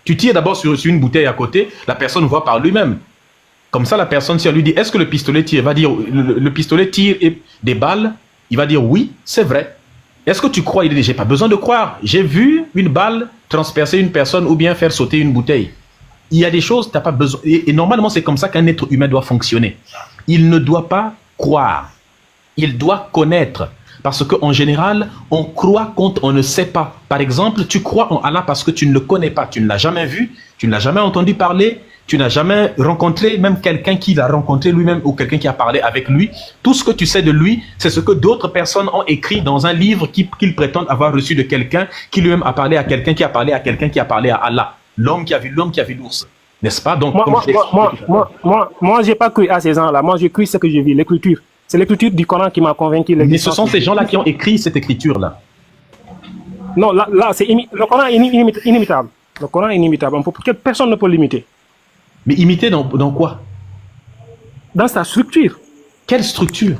Tu tires d'abord sur une bouteille à côté, la personne voit par lui-même. Comme ça, la personne, si elle lui dit, est-ce que le pistolet tire? Il va dire, le pistolet tire des balles. Il va dire, oui, c'est vrai. Est-ce que tu crois? Il dit, j'ai pas besoin de croire. J'ai vu une balle transpercer une personne ou bien faire sauter une bouteille. Il y a des choses, tu n'as pas besoin. Et normalement, c'est comme ça qu'un être humain doit fonctionner. Il ne doit pas croire. Il doit connaître. Parce qu'en général, on croit quand on ne sait pas. Par exemple, tu crois en Allah parce que tu ne le connais pas. Tu ne l'as jamais vu, tu ne l'as jamais entendu parler, tu n'as jamais rencontré même quelqu'un qui l'a rencontré lui-même ou quelqu'un qui a parlé avec lui. Tout ce que tu sais de lui, c'est ce que d'autres personnes ont écrit dans un livre qu'ils prétendent avoir reçu de quelqu'un qui lui-même a parlé à quelqu'un qui a parlé à quelqu'un qui a parlé à Allah. L'homme qui a vu l'ours. N'est-ce pas? Donc, moi, j'ai pas cru à ces gens-là. Moi, j'ai cru ce que j'ai vu, l'écriture. C'est l'écriture du Coran qui m'a convaincu. Mais ce sont ces gens-là qui ont écrit cette écriture-là. Non, là le Coran est inimitable. Le Coran est inimitable. Personne ne peut l'imiter. Mais imiter dans quoi? Dans sa structure. Quelle structure?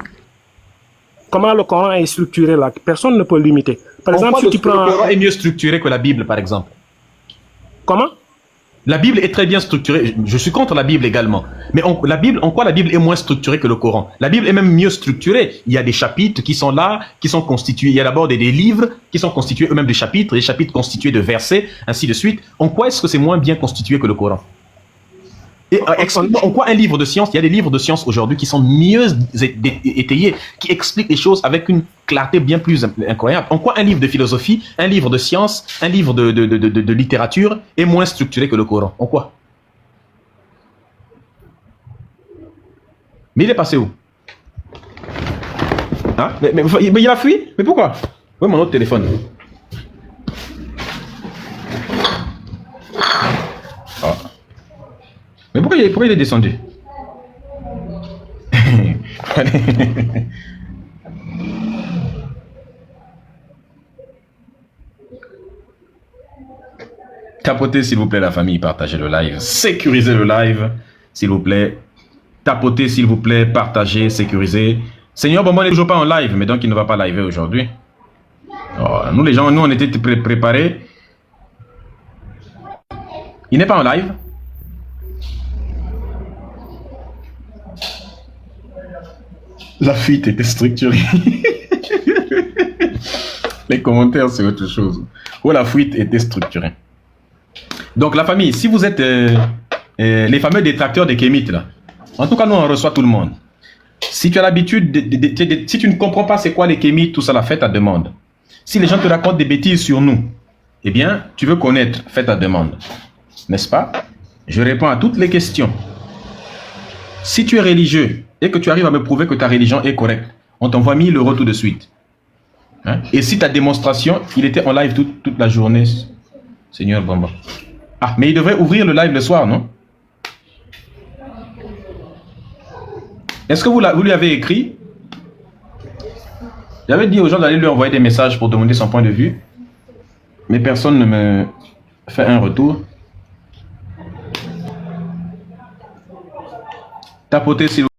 Comment le Coran est structuré là? Personne ne peut l'imiter. Par exemple, si tu prends... Le Coran est mieux structuré que la Bible, par exemple. Comment? La Bible est très bien structurée. Je suis contre la Bible également. Mais en quoi la Bible est moins structurée que le Coran? La Bible est même mieux structurée. Il y a des chapitres qui sont là, qui sont constitués. Il y a d'abord des livres qui sont constitués eux-mêmes de chapitres, des chapitres constitués de versets, ainsi de suite. En quoi est-ce que c'est moins bien constitué que le Coran? Et explique-moi, en quoi un livre de science, il y a des livres de science aujourd'hui qui sont mieux étayés, qui expliquent les choses avec une clarté bien plus incroyable. En quoi un livre de philosophie, un livre de science, un livre de littérature est moins structuré que le Coran? En quoi? Mais il est passé où? Hein? Mais il a fui? Mais pourquoi? Oui, mon autre téléphone. Ah. Mais pourquoi il est descendu? Tapotez s'il vous plaît la famille, partagez le live, sécurisez le live s'il vous plaît. Tapotez s'il vous plaît, partagez, sécurisez. Seigneur Bonbon n'est toujours pas en live, mais donc il ne va pas liver aujourd'hui. Oh, nous les gens, nous on était préparés. Il n'est pas en live. La fuite était structurée. Les commentaires, c'est autre chose. Oh, la fuite était structurée. Donc, la famille, si vous êtes les fameux détracteurs des kémites, là, en tout cas, nous, on reçoit tout le monde. Si tu as l'habitude, si tu ne comprends pas c'est quoi les kémites, tout ça, là, fais ta demande. Si les gens te racontent des bêtises sur nous, eh bien, tu veux connaître, fais ta demande. N'est-ce pas? Je réponds à toutes les questions. Si tu es religieux et que tu arrives à me prouver que ta religion est correcte, on t'envoie 1000 € tout de suite. Hein? Et si ta démonstration, il était en live toute la journée, Seigneur Bamba. Ah, mais il devrait ouvrir le live le soir, non? Est-ce que vous lui avez écrit? J'avais dit aux gens d'aller lui envoyer des messages pour demander son point de vue, mais personne ne me fait un retour. Tapotez s'il vous plaît.